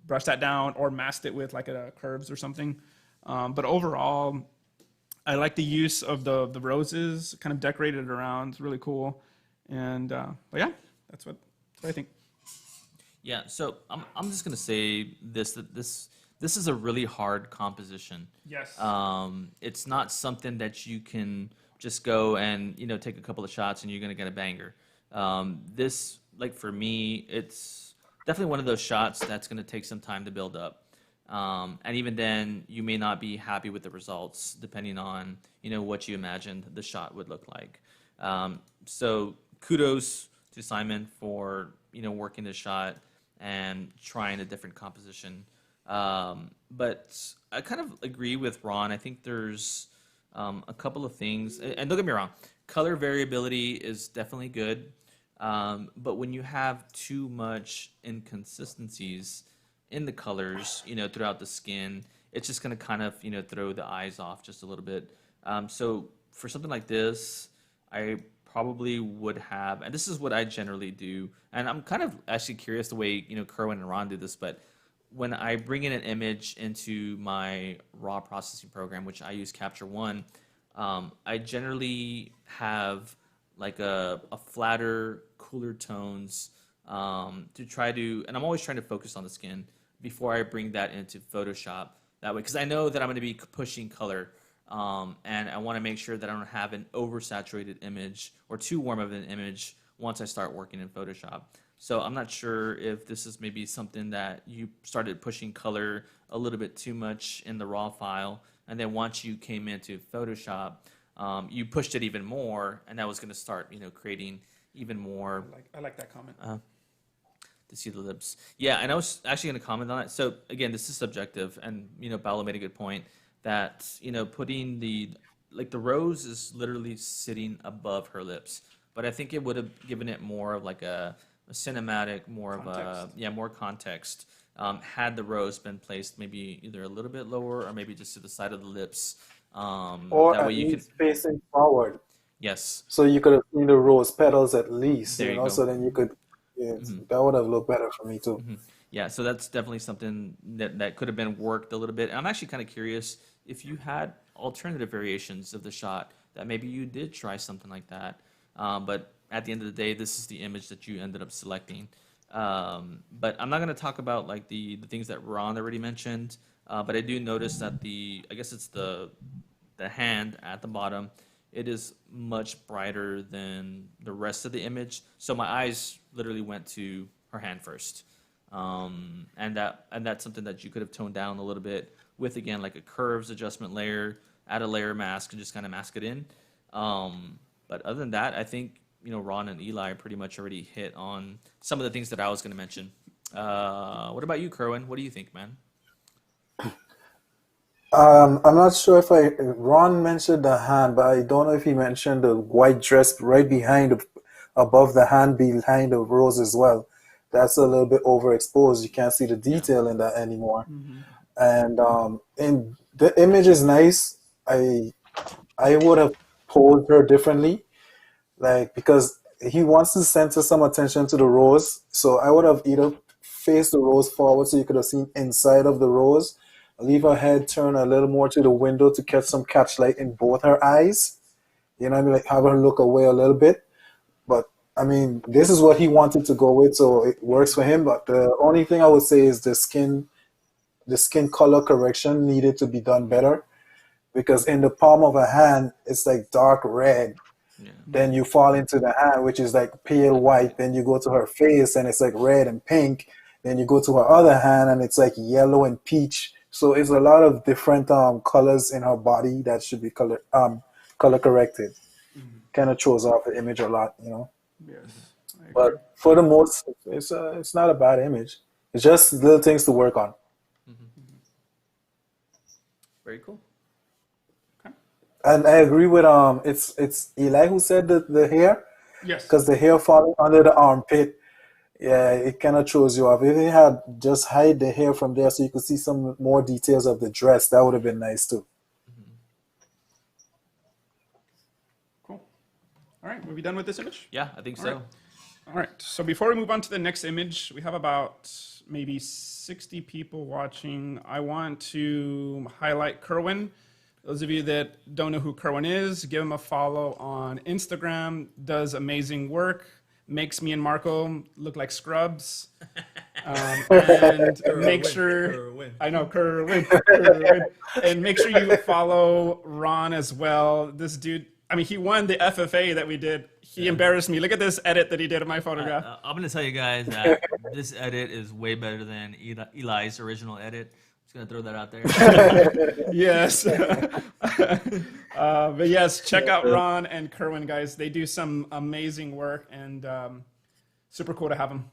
brushed that down, or masked it with like a curves or something. But overall, I like the use of the roses, kind of decorated it around. It's really cool. And but yeah, that's what I think. Yeah, so I'm just gonna say that this is a really hard composition. Yes. It's not something that you can just go and take a couple of shots and you're gonna get a banger. This, like for me, it's definitely one of those shots that's gonna take some time to build up. And even then, you may not be happy with the results, depending on what you imagined the shot would look like. So kudos to Simon for working the shot and trying a different composition. But I kind of agree with Ron. I think there's a couple of things, and don't get me wrong, color variability is definitely good. But when you have too much inconsistencies in the colors, throughout the skin, it's just going to kind of, throw the eyes off just a little bit. So for something like this, I probably would have, and this is what I generally do, and I'm kind of actually curious the way, Kerwan and Ron do this, but when I bring in an image into my raw processing program, which I use Capture One, I generally have like a flatter, cooler tones to try to, and I'm always trying to focus on the skin before I bring that into Photoshop. That way, because I know that I'm going to be pushing color, and I want to make sure that I don't have an oversaturated image or too warm of an image once I start working in Photoshop. So I'm not sure if this is maybe something that you started pushing color a little bit too much in the raw file, and then once you came into Photoshop, you pushed it even more, and that was going to start, creating even more. I like that comment. To see the lips. Yeah, and I was actually going to comment on it. So again, this is subjective, and Paolo made a good point that putting the rose is literally sitting above her lips, but I think it would have given it more of like a cinematic, more Context. of more context. Had the rose been placed maybe either a little bit lower or maybe just to the side of the lips. Or That at way you could. least facing forward. Yes. So you could have seen the rose petals at least, There you go. so then you could, that would have looked better for me too. Yeah, so that's definitely something that could have been worked a little bit. And I'm actually kind of curious if you had alternative variations of the shot that maybe you did try something like that. But at the end of the day, this is the image that you ended up selecting. But I'm not going to talk about like the things that Ron already mentioned. But I do notice that I guess it's the hand at the bottom. It is much brighter than the rest of the image. So my eyes literally went to her hand first. And that's something that you could have toned down a little bit with, again, like a curves adjustment layer, add a layer mask, and just kind of mask it in. But other than that, I think Ron and Eli pretty much already hit on some of the things that I was going to mention. What about you, Kerwan? What do you think, man? I'm not sure if Ron mentioned the hand, but I don't know if he mentioned the white dress right behind, above the hand, behind the rose as well. That's a little bit overexposed. You can't see the Yeah. detail in that anymore. And the image is nice. I would have posed her differently, like because he wants to center some attention to the rose. So I would have either faced the rose forward so you could have seen inside of the rose, leave her head turn a little more to the window to catch some catchlight in both her eyes. You know what I mean? Like have her look away a little bit. But I mean, this is what he wanted to go with, so it works for him. But the only thing I would say is the skin color correction needed to be done better because in the palm of a hand, it's like dark red. Yeah. Then you fall into the hand, which is like pale white. Then you go to her face, and it's like red and pink. Then you go to her other hand, and it's like yellow and peach. So it's a lot of different colors in her body that should be color corrected. Kind of throws off the image a lot, you know. Yes, I agree. But for the most, it's not a bad image. It's just little things to work on. Very cool. And I agree with it's Eli who said the hair Yes. because the hair falling under the armpit. Yeah, it kind of throws you off. If they had just hide the hair from there so you could see some more details of the dress, that would have been nice too. Cool. All right, are we done with this image? Yeah, I think All so. right. All right, so before we move on to the next image, we have about maybe 60 people watching. I want to highlight Kerwin. Those of you that don't know who Kerwin is, give him a follow on Instagram. Does amazing work. Makes me and Marco look like scrubs. And make sure Kerwin. I know Kerwin. And make sure you follow Ron as well. This dude, I mean, he won the FFA that we did. He embarrassed me. Look at this edit that he did of my photograph. I'm going to tell you guys that this edit is way better than Eli's original edit. Just going to throw that out there. Yes. But yes, check out Ron and Kerwin, guys. They do some amazing work and super cool to have them.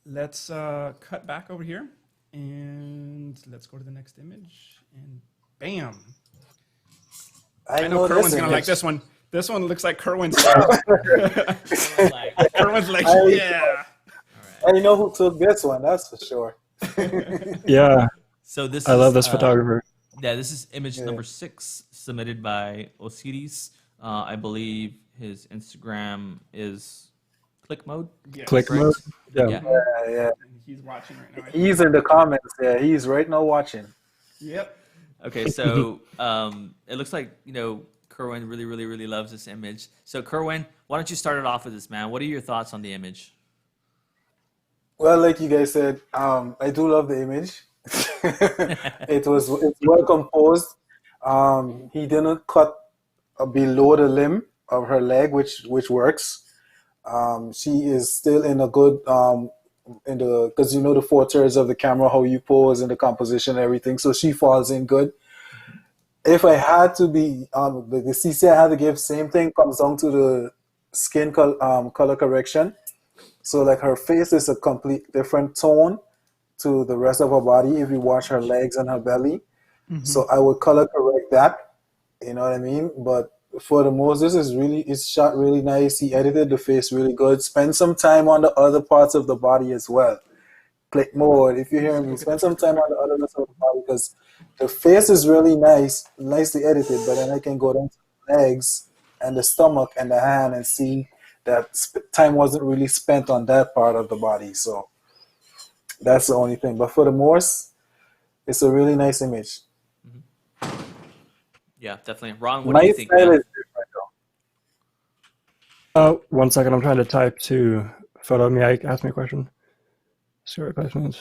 Let's cut back over here and let's go to the next image. And bam. I know Kerwin's going to like this one. This one looks like Kerwin's. Kerwin's like, yeah. I know who took this one, that's for sure. Yeah, So this I is, love this photographer. Yeah, this is image number 6 submitted by Osiris. I believe his Instagram is click mode. Yes. Click Correct. mode. Yeah. Yeah, yeah. He's watching right now. He's in the comments. Yeah, he's right now watching. Yep. Okay, so it looks like, Kerwin really, really, really loves this image. So Kerwin, why don't you start it off with this, man? What are your thoughts on the image? Well, like you guys said, I do love the image. It's well composed. He didn't cut below the limb of her leg, which works. She is still in a good in the because you know the 4/3 of the camera, how you pose and the composition and everything. So she falls in good. If I had to be the CC I had to give, same thing comes down to the skin color correction. So like her face is a complete different tone to the rest of her body if you watch her legs and her belly. So I would color correct that. You know what I mean? But for the most, it's shot really nice. He edited the face really good. Spend some time on the other parts of the body as well. Click mode. If you hear me, spend some time on the other parts of the body because the face is really nice, nicely edited. But then I can go down to the legs and the stomach and the hand and see that time wasn't really spent on that part of the body. So that's the only thing. But for the most, it's a really nice image. Yeah, definitely. Ron, what My do you think, style man? is different though. 1 second, I'm trying to type to photo me. Ask me a question. Score questions.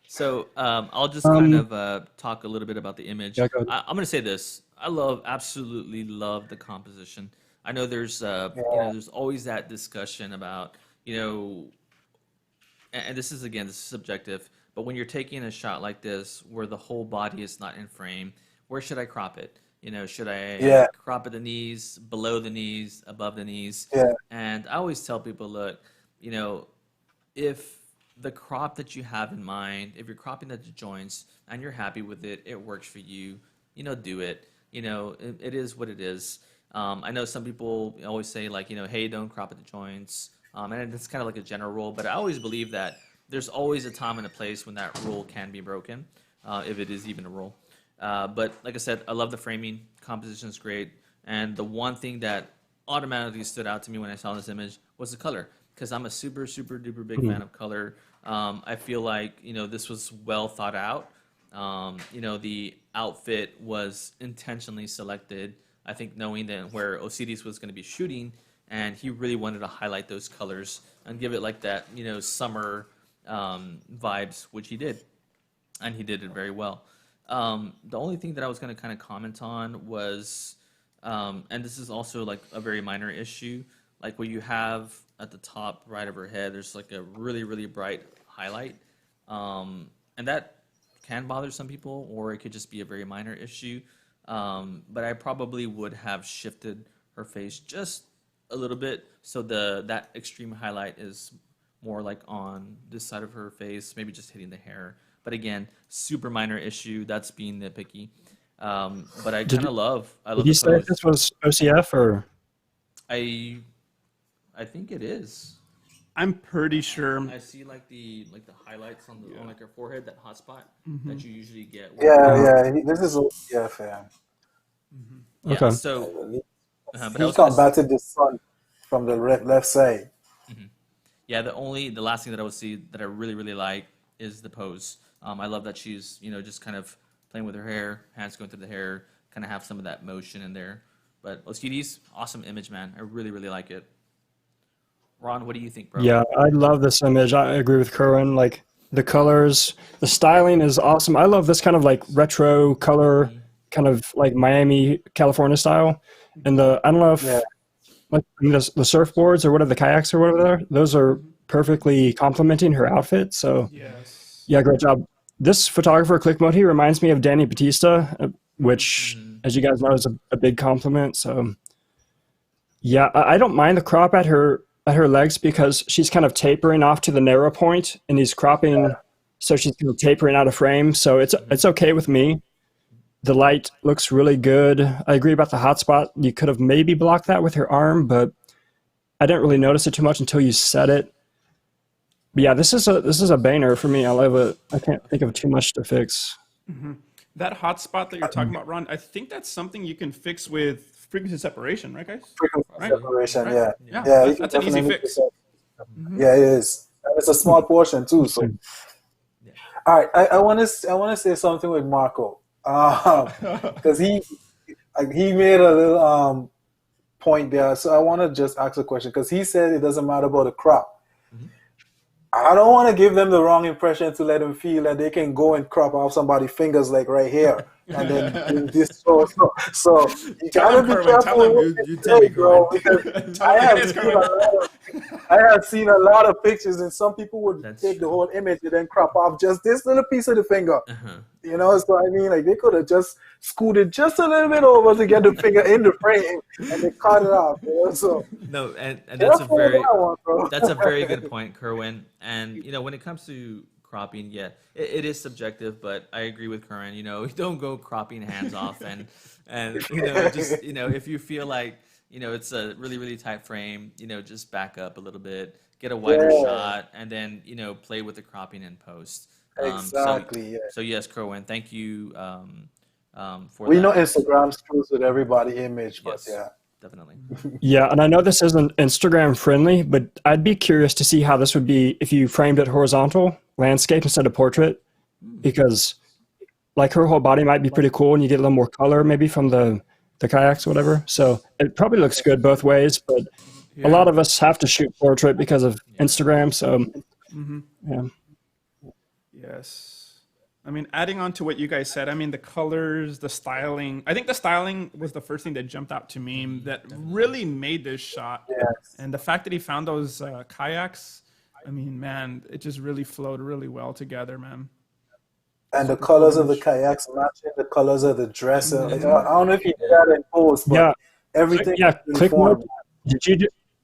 So I'll just kind of talk a little bit about the image. Yeah, go ahead. I'm going to say this. I absolutely love the composition. I know there's there's always that discussion about, and this is subjective, but when you're taking a shot like this where the whole body is not in frame, where should I crop it? Should I crop at the knees, below the knees, above the knees? Yeah. And I always tell people, look, if the crop that you have in mind, if you're cropping at the joints and you're happy with it, it works for you, do it. It is what it is. I know some people always say like, hey, don't crop at the joints. And it's kind of like a general rule, but I always believe that there's always a time and a place when that rule can be broken, if it is even a rule. But like I said, I love the framing. Composition is great. And the one thing that automatically stood out to me when I saw this image was the color, because I'm a super, super duper big fan of color. I feel like, this was well thought out. The outfit was intentionally selected, I think, knowing that where Osiris was going to be shooting, and he really wanted to highlight those colors and give it like that, summer vibes, which he did, and he did it very well. The only thing that I was going to kind of comment on was, and this is also like a very minor issue, like where you have at the top right of her head, there's like a really, really bright highlight, and that can bother some people, or it could just be a very minor issue. But I probably would have shifted her face just a little bit so that extreme highlight is more like on this side of her face, maybe just hitting the hair. But again, super minor issue. That's being nitpicky. But I kind of love. Did you say this was OCF or? I think it is. I'm pretty sure. I see like the highlights on on like her forehead, that hot spot that you usually get. This is OCF fan. Yeah, Okay. so but He combated the sun from the left side. yeah, the last thing that I would see that I really, really like is the pose. I love that she's, just kind of playing with her hair, hands going through the hair, kind of have some of that motion in there. But OCD's awesome image, man. I really, really like it. Ron, what do you think, bro? Yeah, I love this image. I agree with Kerwan. Like the colors, the styling is awesome. I love this kind of like retro color, kind of like Miami, California style. And I don't know if like the surfboards or whatever, the kayaks or whatever there, those are perfectly complementing her outfit. So yeah, great job. This photographer, Click Mode, he reminds me of Danny Batista, which, as you guys know, is a big compliment. So yeah, I don't mind the crop at her legs because she's kind of tapering off to the narrow point, and he's cropping, so she's kind of tapering out of frame. So it's okay with me. The light looks really good. I agree about the hot spot. You could have maybe blocked that with her arm, but I didn't really notice it too much until you said it. But yeah, this is a banger for me. I love it. I can't think of too much to fix. That hot spot that you're talking about, Ron, I think that's something you can fix with frequency separation, right, guys? Frequency separation, right? Yeah, That's an easy fix. Yeah, it is. And it's a small portion too. So, all right, I want to say something with Marco, because he made a little point there. So I want to just ask a question, because he said it doesn't matter about the crop. I don't want to give them the wrong impression to let them feel that they can go and crop off somebody's fingers like right here, and then do this. So you gotta be careful with what you say, bro, because I have seen a lot of pictures, and some people would take the whole image and then crop off just this little piece of the finger. So I mean, like they could have just scooted just a little bit over to get the finger in the frame, and they cut it off. So no, and that's a very good point, Kerwin. And when it comes to cropping, it is subjective, but I agree with Kerwin. Don't go cropping hands off, and just if you feel like it's a really, really tight frame, just back up a little bit, get a wider shot, and then play with the cropping in post. Exactly. So yes, Kerwin, thank you for we that. know Instagram screws with everybody image, but definitely. Yeah, and I know this isn't Instagram friendly, but I'd be curious to see how this would be if you framed it horizontal, landscape instead of portrait, because like her whole body might be pretty cool, and you get a little more color maybe from the kayaks or whatever. So it probably looks good both ways, but a lot of us have to shoot portrait because of Instagram. So Yes. I mean, adding on to what you guys said, I mean, the colors, the styling. I think the styling was the first thing that jumped out to me that really made this shot. And the fact that he found those kayaks, I mean, man, it just really flowed really well together, man. And the colors of the kayaks matching the colors of the dress. I don't know if you did that in post, but everything. Click Mode.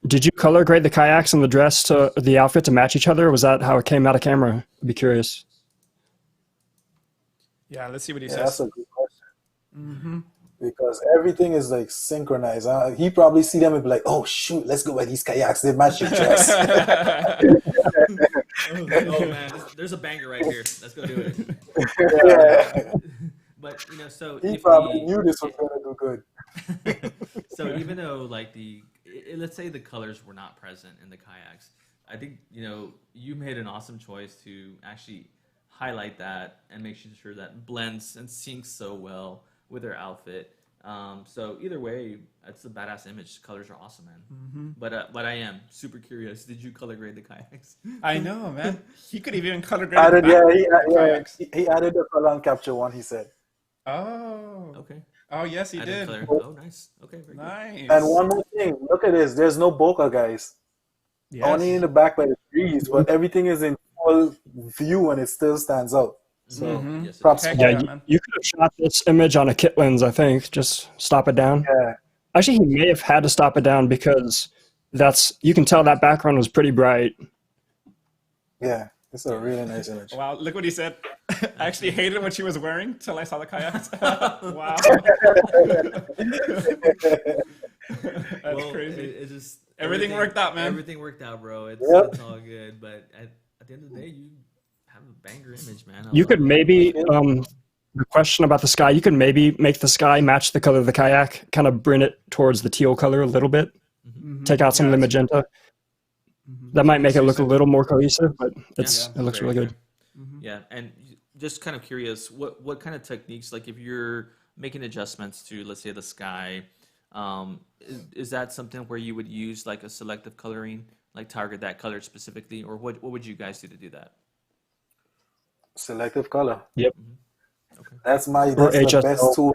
Did you color grade the kayaks and the dress to the outfit to match each other? Or was that how it came out of camera? I'd be curious. Yeah, let's see what he Yeah, that's says. a good question. Because everything is like synchronized. He probably see them and be like, "Oh shoot, let's go buy these kayaks. They match your dress." Oh man, there's a banger right here. Let's go do it. Yeah. But so He if probably knew this was gonna do good. so even though like let's say the colors were not present in the kayaks, I think you made an awesome choice to actually highlight that and make sure that blends and syncs so well with their outfit. So either way, it's a badass image. Colors are awesome, man. But I am super curious. Did you color grade the kayaks? I know, man. He could even color grade Added, the back yeah, of the kayaks. he added the color and capture one. He said. Oh. Okay. Oh, yes, he I did. color. Oh, nice. Okay, very good. Nice. And one more thing, look at this. There's no bokeh, guys. Yes. Only in the back by the trees, but everything is in full view and it still stands out. So Yes, it props is. to Heck Yeah, yeah, you, man. you could have shot this image on a kit lens, I think. Just stop it down. yeah, Actually, he may have had to stop it down because you can tell that background was pretty bright. yeah. It's a really nice image. Wow, look what he said. I actually hated what she was wearing till I saw the kayaks. Wow. That's Well, crazy. It just Everything worked out, man. Everything worked out, bro. Yep. It's all good. But at the end of the day, you have a banger image, man. I You love could it. maybe, the question about the sky, you could maybe make the sky match the color of the kayak, kind of bring it towards the teal color a little bit, take out some of the magenta. That might make it look a little more cohesive, but it looks very really good. Yeah, and just kind of curious, what kind of techniques, like if you're making adjustments to, let's say, the sky, is that something where you would use like a selective coloring, like target that color specifically, or what would you guys do that? Selective color. Yep. That's the HSL. best tool.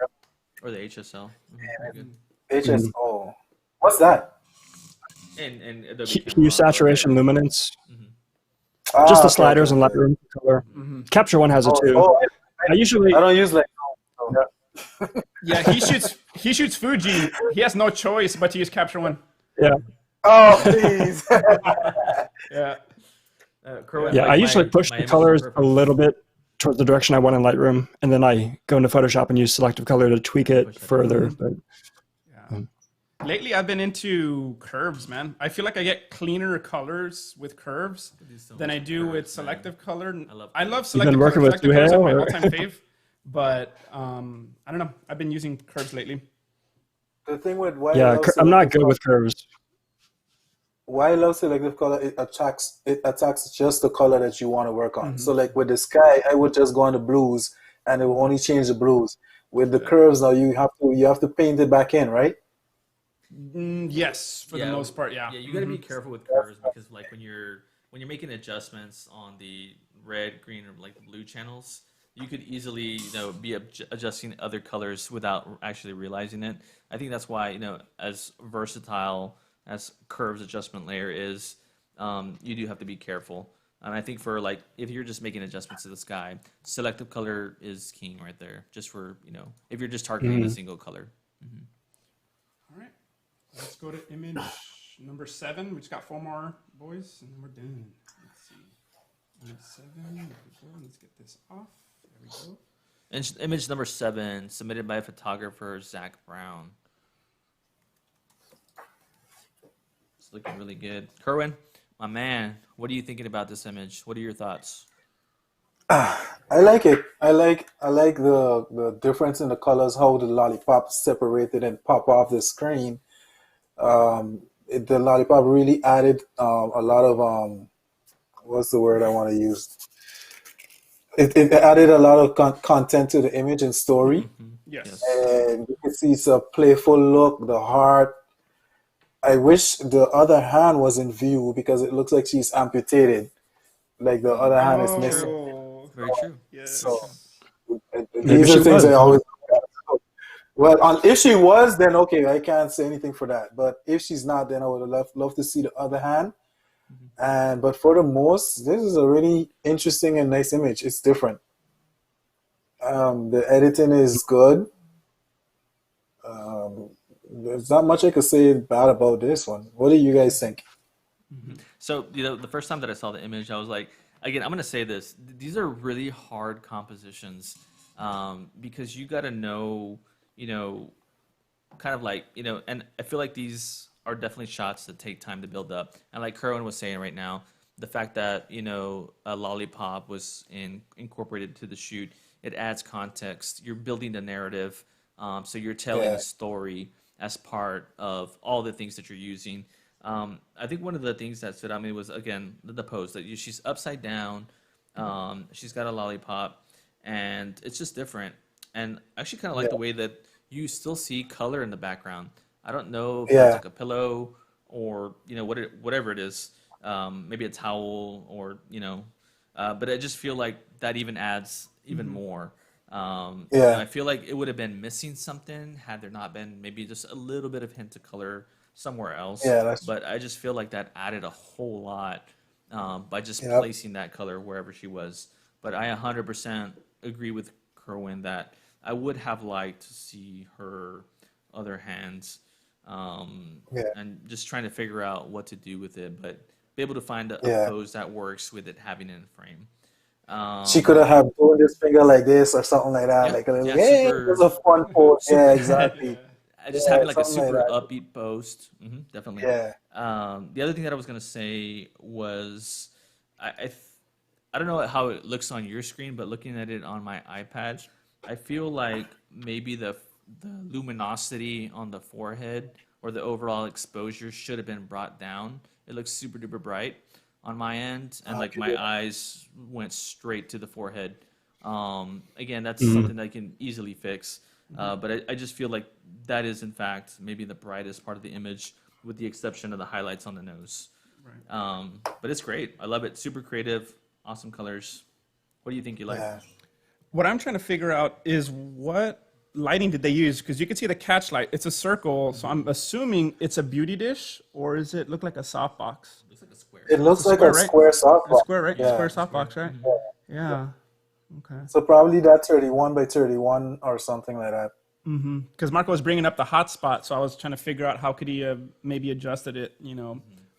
Or the HSL? Very good. HSO. What's that? And Adobe Hue Camera, saturation, luminance, Ah, just the okay, sliders okay, and okay. Lightroom color. Capture One has it too. I usually, I don't use like. Yeah, he shoots Fuji. He has no choice but to use Capture One. yeah, Oh please. Yeah. Kerwan, yeah. like I usually push my the image is colors perfect. a little bit towards the direction I want in Lightroom, and then I go into Photoshop and use selective color to tweak it further. But Lately, I've been into curves, man. I feel like I get cleaner colors with curves so than much I do curves, with man. selective color. love I love curves. selective working color. with Selective colors are Duhale, my or- all-time fave. But I don't know. I've been using curves lately. The thing with why yeah, I love I'm not selective good color, with curves. why I love selective color, it attacks just the color that you want to work on. So like with the sky, I would just go on the blues and it will only change the blues. With the curves now you have to paint it back in, right? Yes, for the most part, yeah. Yeah, you got to be careful with curves because like when you're making adjustments on the red, green, or like the blue channels, you could easily be adjusting other colors without actually realizing it. I think that's why as versatile as curves adjustment layer is, you do have to be careful. And I think for like if you're just making adjustments to the sky, selective color is king right there. Just for if you're just targeting a single color. All right. Let's go to image number 7. We just got 4 more, boys, and then we're done. Let's see. Image 7. There we go. Let's get this off. There we go. And image number 7, submitted by photographer Zach Brown. It's looking really good. Kerwan, my man, what are you thinking about this image? What are your thoughts? I like it. I like the difference in the colors, how the lollipop separated and pop off the screen. The lollipop really added a lot of what's the word I want to use? It added a lot of content to the image and story, Yes. and you can see it's a playful look. The heart. I wish the other hand was in view because it looks like she's amputated, like the other hand is missing. Oh, Very true. yes. So Maybe these she are things was. I always. Well, if she was, then okay, I can't say anything for that. But if she's not, then I would have loved to see the other hand. But for the most, this is a really interesting and nice image. It's different. The editing is good. there's not much I could say bad about this one. What do you guys think? So, the first time that I saw the image, I was like, again, I'm going to say this. These are really hard compositions because you got to know, kind of like, and I feel like these are definitely shots that take time to build up. And like Kerwin was saying right now, the fact that, a lollipop was incorporated to the shoot, it adds context. You're building the narrative. So you're telling Yeah, a story as part of all the things that you're using. I think one of the things that stood out to me was, again, the pose that she's upside down. She's got a lollipop, and it's just different. And I actually kind of like the yeah, way that you still see color in the background. I don't know if that's yeah, like a pillow or whatever it is, maybe a towel or but I just feel like that even adds even more. I yeah, feel like it would have been missing something had there not been maybe just a little bit of hint of color somewhere else. yeah. That's But I just feel like that added a whole lot by just yep, placing that color wherever she was. But I 100% agree with Kerwin that I would have liked to see her other hands yeah, and just trying to figure out what to do with it, but be able to find a yeah. pose that works with it having it in frame. She could Um, have doing this finger like this or something like that, yeah, like a little, yeah, hey, there's super, a fun pose. Yeah, super. exactly. Just Yeah, having like a something like super that. upbeat post, definitely. Yeah, The other thing that I was gonna say was I, I, th- I don't know how it looks on your screen, but looking at it on my iPad, I feel like maybe the luminosity on the forehead or the overall exposure should have been brought down. It looks super duper bright on my end, and like my yeah, eyes went straight to the forehead. Again, that's Mhm. something that I can easily fix, but I just feel like that is in fact maybe the brightest part of the image, with the exception of the highlights on the nose. But it's great. I love it. Super creative, awesome colors. What do you think you like? yeah. What I'm trying to figure out is what lighting did they use? Because you can see the catch light. It's a circle, so I'm assuming it's a beauty dish, or does it look like a softbox? Looks like a square. It It's a looks like square, a right? square A softball. square, right? Yeah, Square Yeah. softbox, right? Yeah. Okay. So probably that 31 by 31 or something like that. Because Marco was bringing up the hotspot, so I was trying to figure out how could he have maybe adjusted it,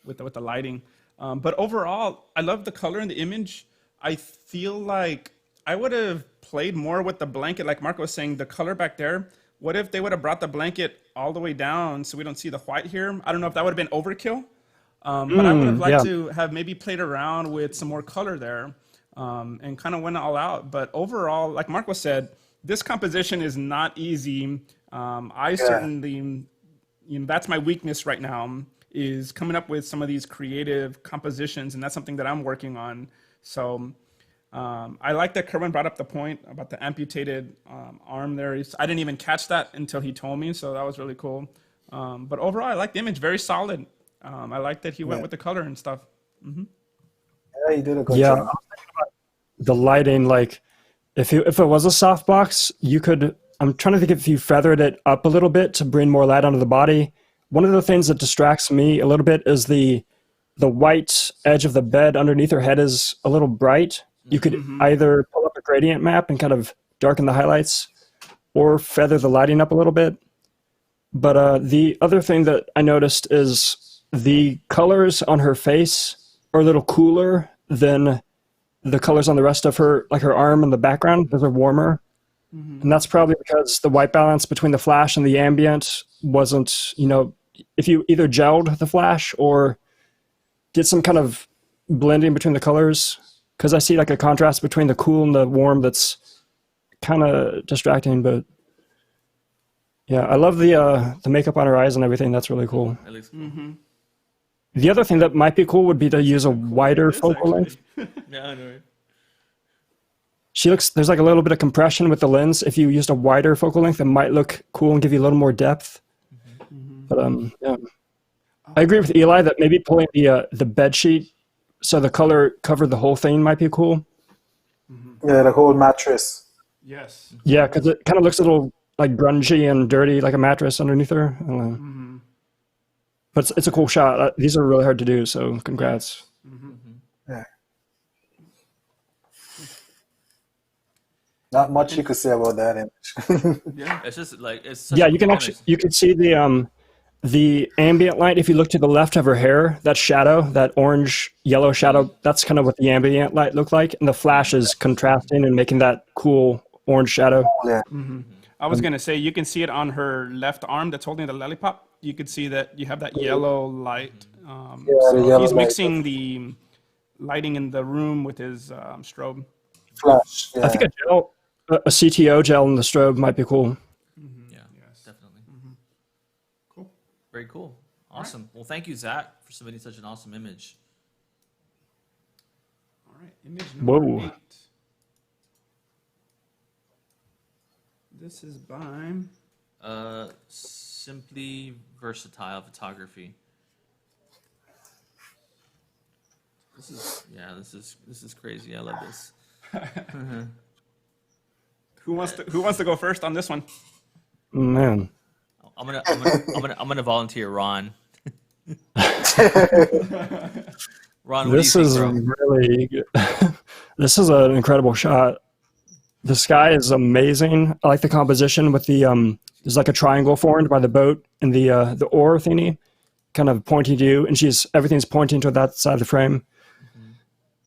with the lighting. But overall, I love the color in the image. I feel like I would have played more with the blanket, like Marco was saying, the color back there. What if they would have brought the blanket all the way down so we don't see the white here? I don't know if that would have been overkill. But I would have liked Yeah. to have maybe played around with some more color there and kind of went all out. But overall, like Marco said, this composition is not easy. I Yeah. certainly, that's my weakness right now is coming up with some of these creative compositions, and that's something that I'm working on. So I like that Kerwin brought up the point about the amputated arm there. I didn't even catch that until he told me, so that was really cool. But overall, I like the image, very solid. I like that he went Yeah. with the color and stuff. Yeah, you did a good Yeah. job. The lighting, like if it was a softbox, you could. I'm trying to think if you feathered it up a little bit to bring more light onto the body. One of the things that distracts me a little bit is the white edge of the bed underneath her head is a little bright. You could either pull up a gradient map and kind of darken the highlights, or feather the lighting up a little bit. But the other thing that I noticed is the colors on her face are a little cooler than the colors on the rest of her, like her arm and the background. Those are warmer. And that's probably because the white balance between the flash and the ambient wasn't, if you either gelled the flash or did some kind of blending between the colors, because I see like a contrast between the cool and the warm that's kind of distracting. But yeah, I love the makeup on her eyes and everything. That's really cool. That looks cool. The other thing that might be cool would be to use a wider It is, focal length. Yeah, I know. Right? There's like a little bit of compression with the lens. If you used a wider focal length, it might look cool and give you a little more depth. But yeah, I agree with Eli that maybe pulling the bed sheet so the color covered the whole thing might be cool. Yeah, the whole mattress. Yes. Yeah, because it kind of looks a little like grungy and dirty, like a mattress underneath her. I don't know. But it's a cool shot. These are really hard to do, so congrats. Yeah. Not much you could say about that image. Yeah. It's just like it's such Yeah, a you can cool actually image. you can see the ambient light. If you look to the left of her hair, that shadow, that orange yellow shadow, that's kind of what the ambient light looked like, and the flash is contrasting and making that cool orange shadow. Yeah. I was gonna say you can see it on her left arm that's holding the lollipop. You could see that you have that yellow light. Yeah, the So yellow he's light. mixing the lighting in the room with his strobe. Flash. I Yeah. think a CTO gel in the strobe might be cool. Yeah, Yes. definitely. Cool. Very cool. Awesome. Well, thank you, Zach, for submitting such an awesome image. All right. Image number Whoa. 8. This is by. Simply versatile photography. This is crazy. I love this. Who wants to go first on this one? Man, I'm gonna volunteer Ron. Ron, what this do you is think, bro? really good. This is an incredible shot. The sky is amazing. I like the composition with the there's like a triangle formed by the boat and the oar thingy, kind of pointing to you, and everything's pointing to that side of the frame.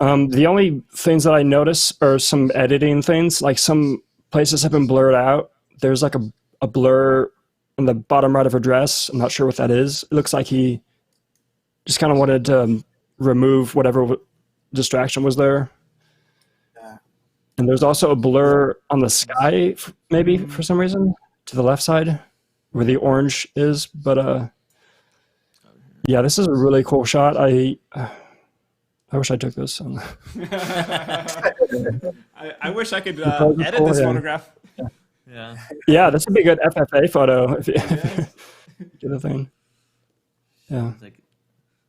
The only things that I notice are some editing things, like some places have been blurred out. There's like a blur in the bottom right of her dress. I'm not sure what that is. It looks like he just kind of wanted to remove whatever distraction was there. Yeah. And there's also a blur on the sky, maybe for some reason, to the left side where the orange is. But yeah, this is a really cool shot. I wish I took this. I wish I could Because it's edit cool, this yeah. photograph. Yeah. Yeah, this would be a good FFA photo if you get the thing. Yeah. It's like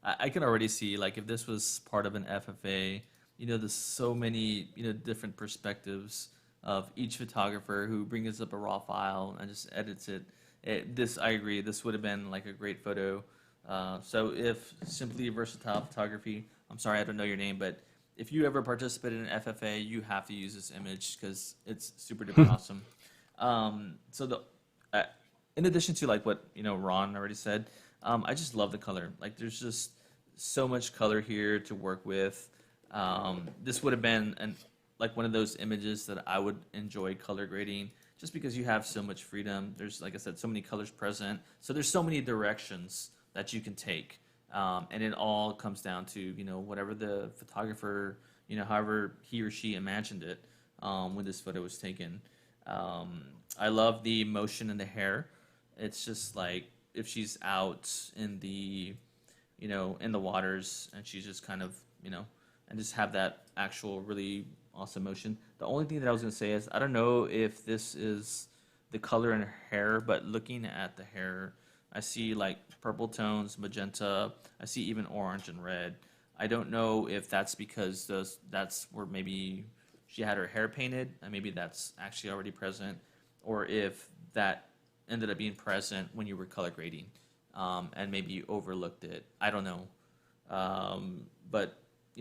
I can already see like if this was part of an FFA, there's so many different perspectives of each photographer who brings up a raw file and just edits it. I agree. This would have been like a great photo. So if Simply Versatile Photography, I'm sorry I don't know your name, but if you ever participate in an FFA, you have to use this image because it's super duper awesome. In addition to like what Ron already said, I just love the color. Like there's just so much color here to work with. This would have been like one of those images that I would enjoy color grading just because you have so much freedom. There's, like I said, so many colors present. So there's so many directions that you can take. And it all comes down to, whatever the photographer, however he or she imagined it when this photo was taken. I love the motion in the hair. It's just like if she's out in the, in the waters and she's just kind of, and just have that actual really awesome motion. The only thing that I was going to say is I don't know if this is the color in her hair, but looking at the hair, I see like purple tones, magenta. I see even orange and red. I don't know if that's because that's where maybe she had her hair painted and maybe that's actually already present, or if that ended up being present when you were color grading and maybe you overlooked it. I don't know. But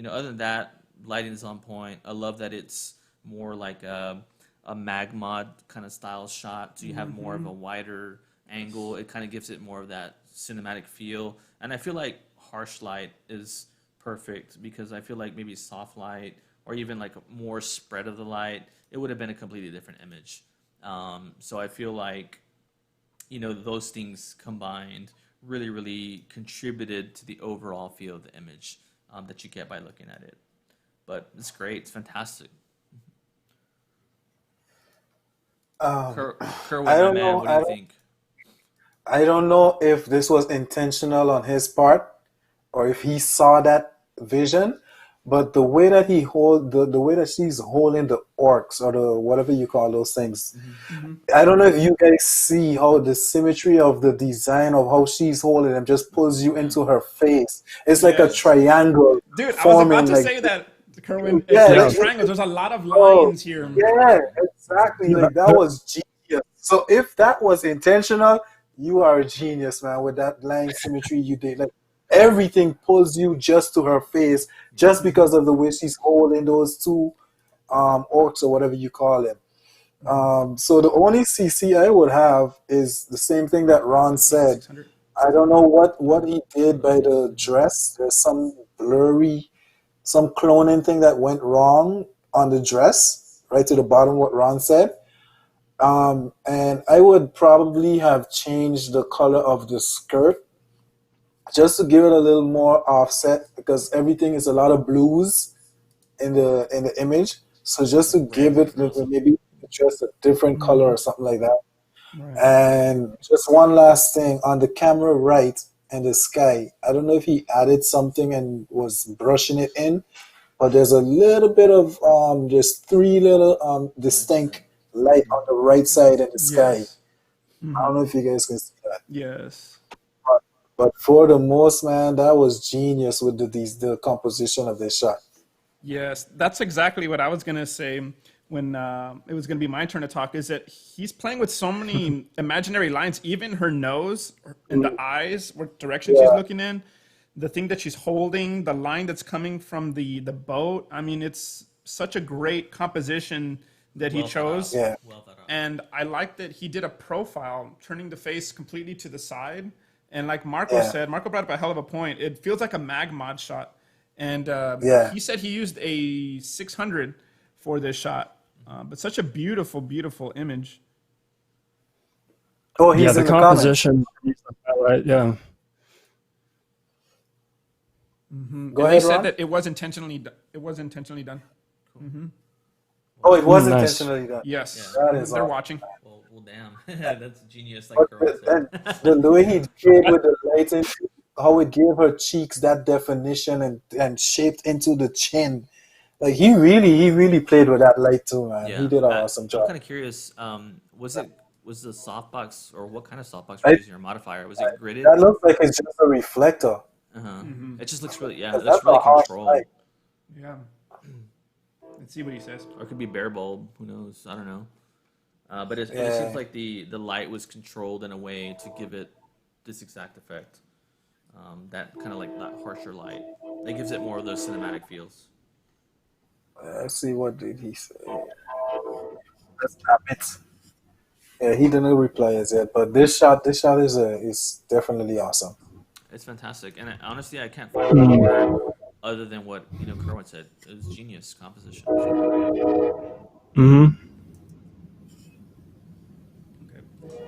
other than that, lighting is on point. I love that it's more like a magmod kind of style shot, so you have more of a wider angle. It kind of gives it more of that cinematic feel, and I feel like harsh light is perfect because I feel like maybe soft light or even like more spread of the light, it would have been a completely different image. So I feel like those things combined really, really contributed to the overall feel of the image that you get by looking at it. But it's great. It's fantastic. Kerwin, I my don't man, know. what do you think? I don't know if this was intentional on his part or if he saw that vision, but the way that the way that she's holding the orcs or the whatever you call those things, I don't know if you guys see how the symmetry of the design of how she's holding them just pulls you into her face. It's like a Yes. triangle Dude, I was forming about to like say that, Kerwin. Yeah, It's like, like triangles. There's a lot of oh, lines here. yeah, exactly. Like that was genius. So if that was intentional, you are a genius, man, with that line symmetry you did. Like everything pulls you just to her face just because of the way she's holding those two orcs or whatever you call them. So the only CC I would have is the same thing that Ron said. 600. I don't know what he did by the dress. There's some blurry, some cloning thing that went wrong on the dress, right to the bottom. What Ron said. And I would probably have changed the color of the skirt just to give it a little more offset because everything is a lot of blues in the image. So just to give it maybe just a different color or something like that. Right. And just one last thing on the camera right and the sky. I don't know if he added something and was brushing it in, but there's a little bit of just three little distinct light on the right side in the sky. Yes. I don't know if you guys can see that. Yes. But for the most, man, that was genius with the composition of this shot. Yes, that's exactly what I was gonna say when it was gonna be my turn to talk. Is that he's playing with so many imaginary lines, even her nose and the eyes, what direction she's looking in, the thing that she's holding, the line that's coming from the boat. I mean, it's such a great composition that he Well thought out. chose. Yeah. Well thought out. And I like that he did a profile, turning the face completely to the side. And like Marco Yeah. said, Marco brought up a hell of a point. It feels like a mag mod shot. And Yeah. he said he used a 600 for this shot. But such a beautiful, beautiful image. Oh, he's Yeah, in the the comments. composition. Right, yeah. And Go they ahead, said Ron. that it was intentionally done. Oh, it was Nice. intentionally done. Yes. That is They're awesome. watching. Well, damn. That's genius, like But Kerwan said. the way he did with the lighting, how it gave her cheeks that definition and shaped into the chin. Like he really played with that light too, man. Yeah. He did an awesome I'm job. kind of curious. Was the softbox or what kind of softbox I- were you using or modifier? Was it gridded? That looks like it's just a reflector. Uh-huh. It just looks really, yeah, it That's looks really a harsh controlled. light. Yeah. Let's see what he says. Or it could be bare bulb. Who knows? I don't know. But it Yeah. seems like the light was controlled in a way to give it this exact effect. That kind of like that harsher light. That gives it more of those cinematic feels. Let's see, what did he say? Let's tap it. Yeah, he didn't reply as yet, but this shot is definitely awesome. It's fantastic, and honestly, I can't find another word other than what Kerwan said. It was genius composition. Hmm.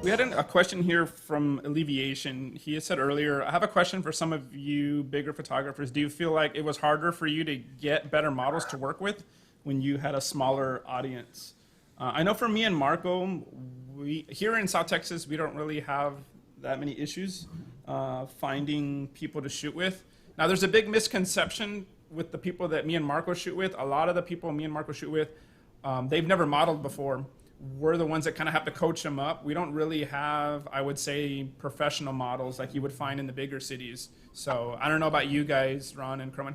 We had a question here from Alleviation. He had said earlier, I have a question for some of you bigger photographers. Do you feel like it was harder for you to get better models to work with when you had a smaller audience? I know for me and Marco, here in South Texas, we don't really have that many issues finding people to shoot with. Now, there's a big misconception with the people that me and Marco shoot with. A lot of the people me and Marco shoot with, they've never modeled before. We're the ones that kind of have to coach them up. We don't really have, I would say, professional models like you would find in the bigger cities. So I don't know about you guys, Ron and Kerwan.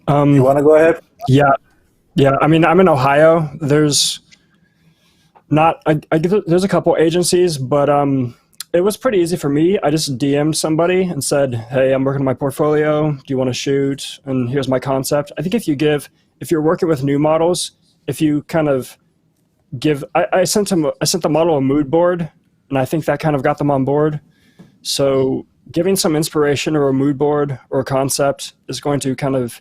You want to go ahead? Yeah. I mean, I'm in Ohio. There's not. There's a couple agencies, but it was pretty easy for me. I just DM'd somebody and said, "Hey, I'm working on my portfolio. Do you want to shoot? And here's my concept." I think if you're working with new models, if you kind of give, I sent the model a mood board, and I think that kind of got them on board. So giving some inspiration or a mood board or a concept is going to kind of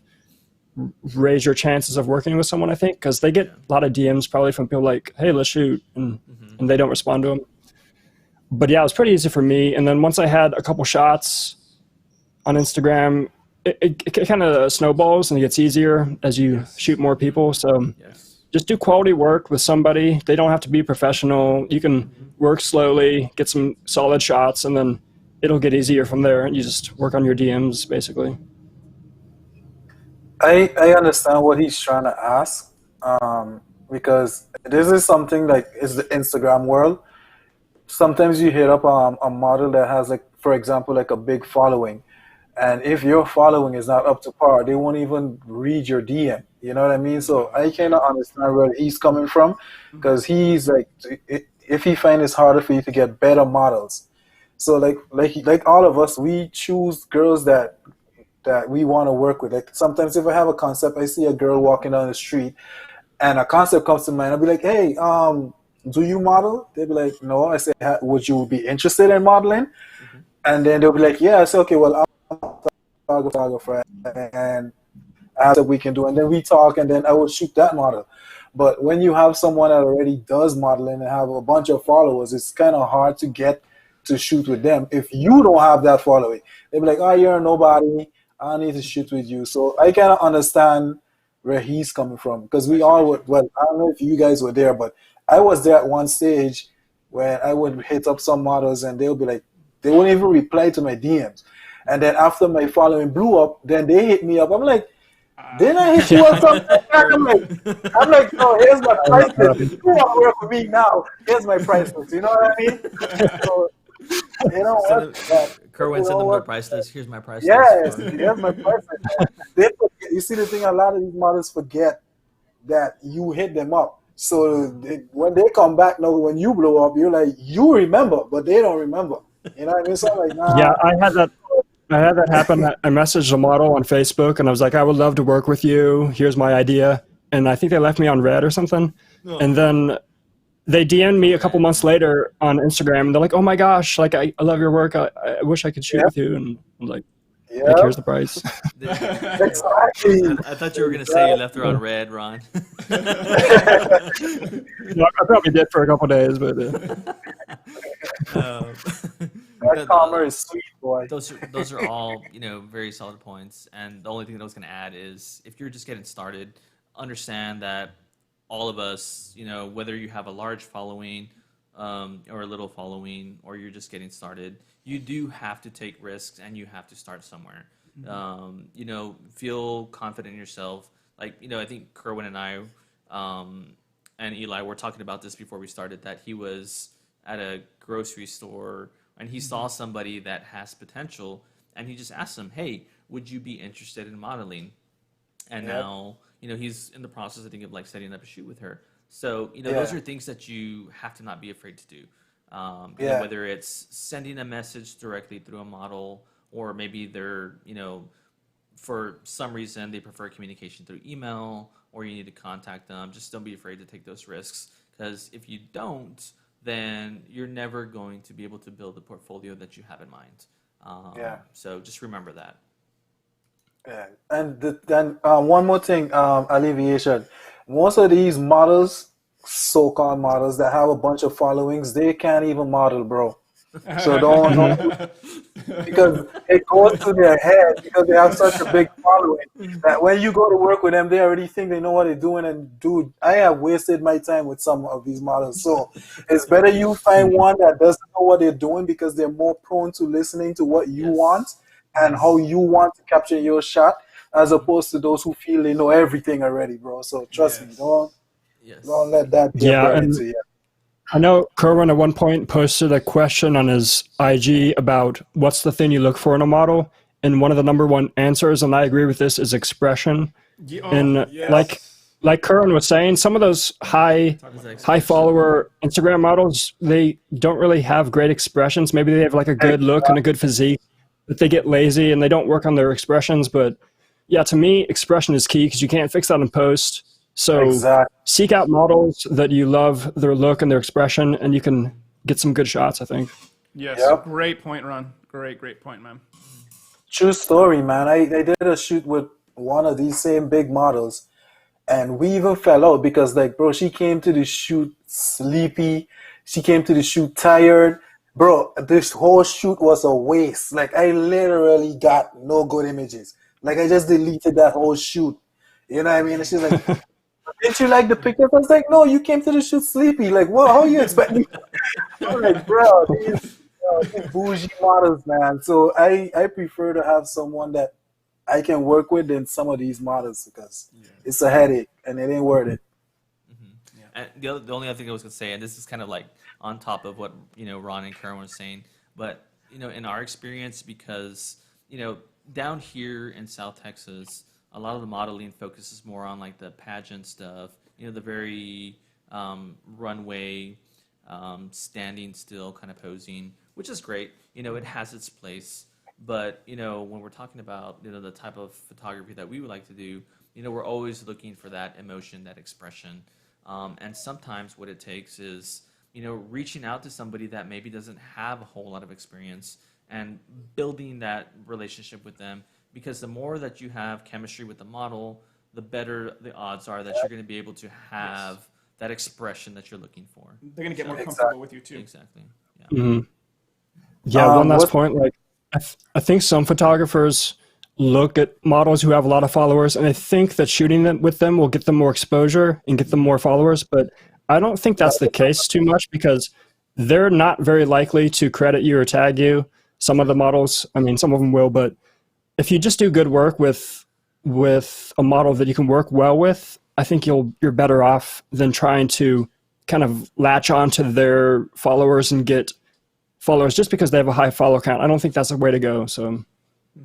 raise your chances of working with someone, I think, because they get a lot of DMs probably from people like, "Hey, let's shoot," and they don't respond to them. But yeah, it was pretty easy for me. And then once I had a couple shots on Instagram, it kind of snowballs and it gets easier as you shoot more people. So Yes. just do quality work with somebody. They don't have to be professional. You can work slowly, get some solid shots, and then it'll get easier from there. You just work on your DMs, basically. I understand what he's trying to ask, because this is something like is the Instagram world. Sometimes you hit up a model that has, like, for example, like a big following, and if your following is not up to par, they won't even read your DM. You know what I mean? So I cannot understand where he's coming from, because he's like, if he finds it's harder for you to get better models, so like all of us, we choose girls that we want to work with. Like sometimes if I have a concept, I see a girl walking down the street and a concept comes to mind, I'll be like, hey, do you model? They'll be like, no. I say, would you be interested in modeling? Hmm. And then they'll be like, yeah. I say, okay, well, I'm a photographer, and as we can do, and then we talk, and then I will shoot that model. But when you have someone that already does modeling and have a bunch of followers, it's kind of hard to get to shoot with them if you don't have that following. They'll be like, oh, you're a nobody, I need to shoot with you. So I kind of understand where he's coming from, because we all would, well, I don't know if you guys were there, but I was there at one stage where I would hit up some models and they'll be like, they wouldn't even reply to my DMs. And then after my following blew up, then they hit me up. I'm like, didn't I hit you up something like that? I'm like, no, here's my price list. If you want to work with me now, here's my price list. You know what I mean? So, you know what? Kerwin, You send know them their what? price list. Here's my price Yes, list. here's my price list. They forget, you see the thing, a lot of these models forget that you hit them up. So when they come back now, when you blow up, you're like, you remember, but they don't remember. You know what I mean? So I'm like, Yeah, nah. I had that happen. I messaged a model on Facebook and I was like, I would love to work with you. Here's my idea. And I think they left me on red or something. No. And then they DM'd me a couple months later on Instagram and they're like, oh my gosh, like I love your work. I wish I could shoot Yep, with you. And I'm like, here's yep, the price. exactly. I thought you were gonna say you left her on red, Ron. No, I probably did for a couple days, but Um, That comma is sweet, boy. those are all very solid points. And the only thing that I was gonna add is if you're just getting started, understand that all of us, whether you have a large following or a little following, or you're just getting started, you do have to take risks and you have to start somewhere. Feel confident in yourself. Like, I think Kerwin and I and Eli were talking about this before we started, that he was at a grocery store and he saw somebody that has potential and he just asked them, hey, would you be interested in modeling? And Yep. now, he's in the process, I think, of like setting up a shoot with her. So, Yeah. those are things that you have to not be afraid to do. Yeah. Whether it's sending a message directly through a model, or maybe they're, for some reason they prefer communication through email, or you need to contact them. Just don't be afraid to take those risks, because if you don't, then you're never going to be able to build the portfolio that you have in mind. Yeah. So just remember that. Yeah. And then one more thing, alleviation. Most of these models, so-called models that have a bunch of followings, they can't even model, bro. So don't because it goes to their head because they have such a big following that when you go to work with them, they already think they know what they're doing. And dude, I have wasted my time with some of these models. So it's better you find one that doesn't know what they're doing, because they're more prone to listening to what you want Yes. and how you want to capture your shot, as Mhm. opposed to those who feel they know everything already, bro. So trust me, Yes. don't Yes. let that be a yeah. burden And to you. I know Kerwin at one point posted a question on his IG about what's the thing you look for in a model. And one of the number one answers, and I agree with this, is expression. And Yes. like Kerwin was saying, some of those high follower Instagram models, they don't really have great expressions. Maybe they have like a good look and a good physique, but they get lazy and they don't work on their expressions. But yeah, to me, expression is key because you can't fix that in post. So Exactly. seek out models that you love their look and their expression, and you can get some good shots, I think. Yes. Yep. Great point, Ron. Great point, man. True story, man. I did a shoot with one of these same big models, and we even fell out because, like, bro, she came to the shoot sleepy. She came to the shoot tired. Bro, this whole shoot was a waste. Like, I literally got no good images. Like, I just deleted that whole shoot. You know what I mean? And she's like, didn't you like the pictures? I was like, no, you came to the shoot sleepy. Like, what? How you expect me? I'm like, bro, these bougie models, man. So I prefer to have someone that I can work with than some of these models, because it's a headache and it ain't worth it. And the only other thing I was gonna say, and this is kind of like on top of what Ron and Karen were saying, but in our experience, because down here in South Texas, a lot of the modeling focuses more on like the pageant stuff, the very runway, standing still kind of posing, which is great. It has its place. But when we're talking about the type of photography that we would like to do, we're always looking for that emotion, that expression. And sometimes what it takes is reaching out to somebody that maybe doesn't have a whole lot of experience and building that relationship with them, because the more that you have chemistry with the model, the better the odds are that you're going to be able to have that expression that you're looking for. They're going to get more Exactly. comfortable with you too. Exactly. Yeah. Hmm. Yeah, one last What? point. Like, I think some photographers look at models who have a lot of followers, and they think that shooting them with them will get them more exposure and get them more followers. But I don't think that's the case too much, because they're not very likely to credit you or tag you. Some of the models, I mean, some of them will, but if you just do good work with a model that you can work well with, I think you're better off than trying to kind of latch onto their followers and get followers just because they have a high follower count. I don't think that's the way to go. So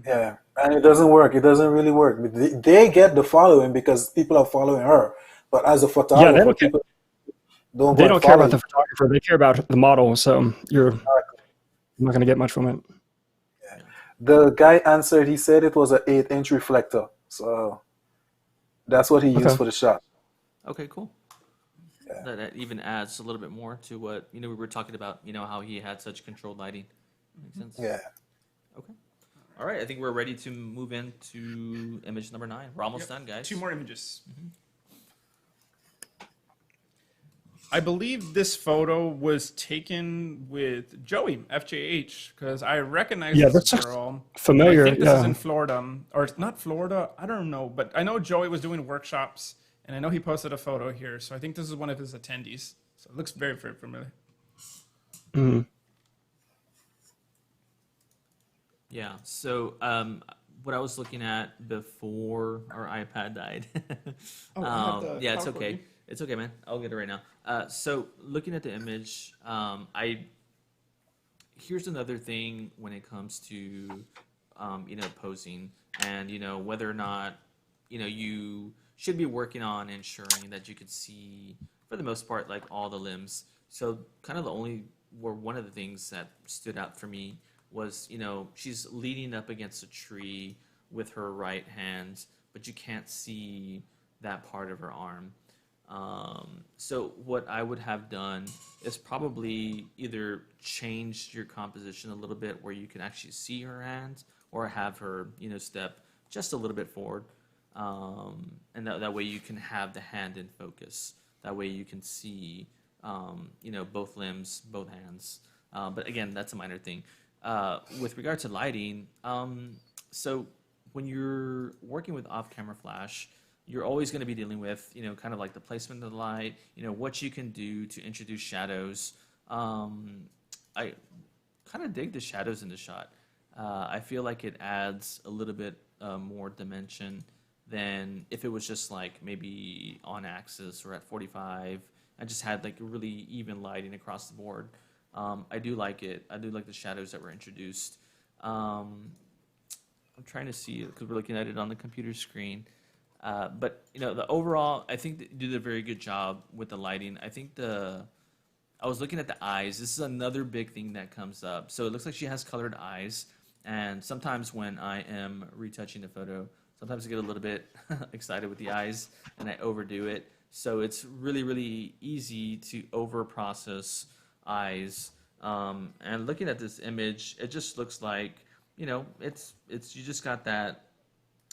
Yeah, and it doesn't work. It doesn't really work. They get the following because people are following her. But as a yeah, photographer, people don't go they and don't care follow about the you. photographer. They care about the model. So you're not going to get much from it. The guy answered. He said it was an 8-inch reflector. So that's what he used Okay. for the shot. Okay, cool. That even adds a little bit more to what we were talking about. How he had such controlled lighting. Makes sense. Yeah. Okay. All right. I think we're ready to move into image number 9. We're almost done, guys. 2 more images. I believe this photo was taken with Joey, FJH, because I recognize Yeah, this that's girl. familiar. I think this is Yeah. in Florida, or it's not Florida. I don't know, but I know Joey was doing workshops, and I know he posted a photo here. So I think this is one of his attendees. So it looks very, very familiar. Mhm. Yeah. So what I was looking at before our iPad died. Oh, I have the Yeah, it's PowerPoint okay. view. It's okay, man. I'll get it right now. So looking at the image, here's another thing when it comes to posing, and whether or not you should be working on ensuring that you could see, for the most part, like all the limbs. So kind of one of the things that stood out for me was she's leaning up against a tree with her right hand, but you can't see that part of her arm. So what I would have done is probably either change your composition a little bit where you can actually see her hands, or have her, step just a little bit forward. And that way you can have the hand in focus. That way you can see, both limbs, both hands. But again, that's a minor thing. With regard to lighting, so when you're working with off-camera flash, you're always going to be dealing with, kind of like the placement of the light, what you can do to introduce shadows. I kind of dig the shadows in the shot. I feel like it adds a little bit more dimension than if it was just like maybe on axis or at 45. I just had like really even lighting across the board. I do like it. I do like the shadows that were introduced. I'm trying to see it because we're looking at it on the computer screen. But the overall, I think you did a very good job with the lighting. I think I was looking at the eyes. This is another big thing that comes up. So it looks like she has colored eyes, and sometimes when I am retouching the photo, sometimes I get a little bit excited with the eyes and I overdo it. So it's really, really easy to over process eyes. And looking at this image, it just looks like it's you just got that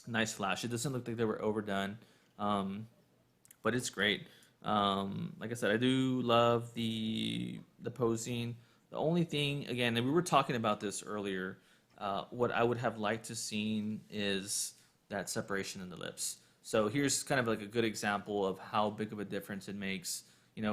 nice flash. It doesn't look like they were overdone, but it's great. Like I said, I do love the posing. The only thing, again, and we were talking about this earlier, what I would have liked to seen is that separation in the lips. So here's kind of like a good example of how big of a difference it makes,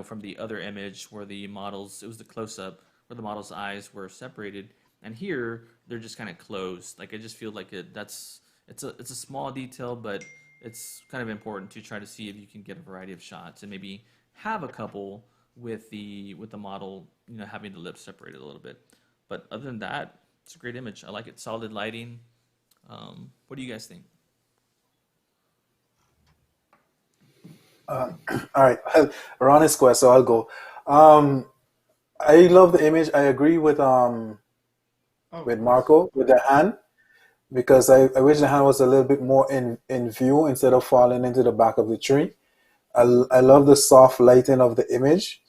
from the other image where it was the close-up where the model's eyes were separated, and here they're just kind of closed. Like I just feel like it's a small detail, but it's kind of important to try to see if you can get a variety of shots and maybe have a couple with the model, having the lips separated a little bit. But other than that, it's a great image. I like it. Solid lighting. What do you guys think? All right. Ron is square, so I'll go. I love the image. I agree with Oh, with Marco with the hand because I wish the hand was a little bit more in view instead of falling into the back of the tree. I love the soft lighting of the image.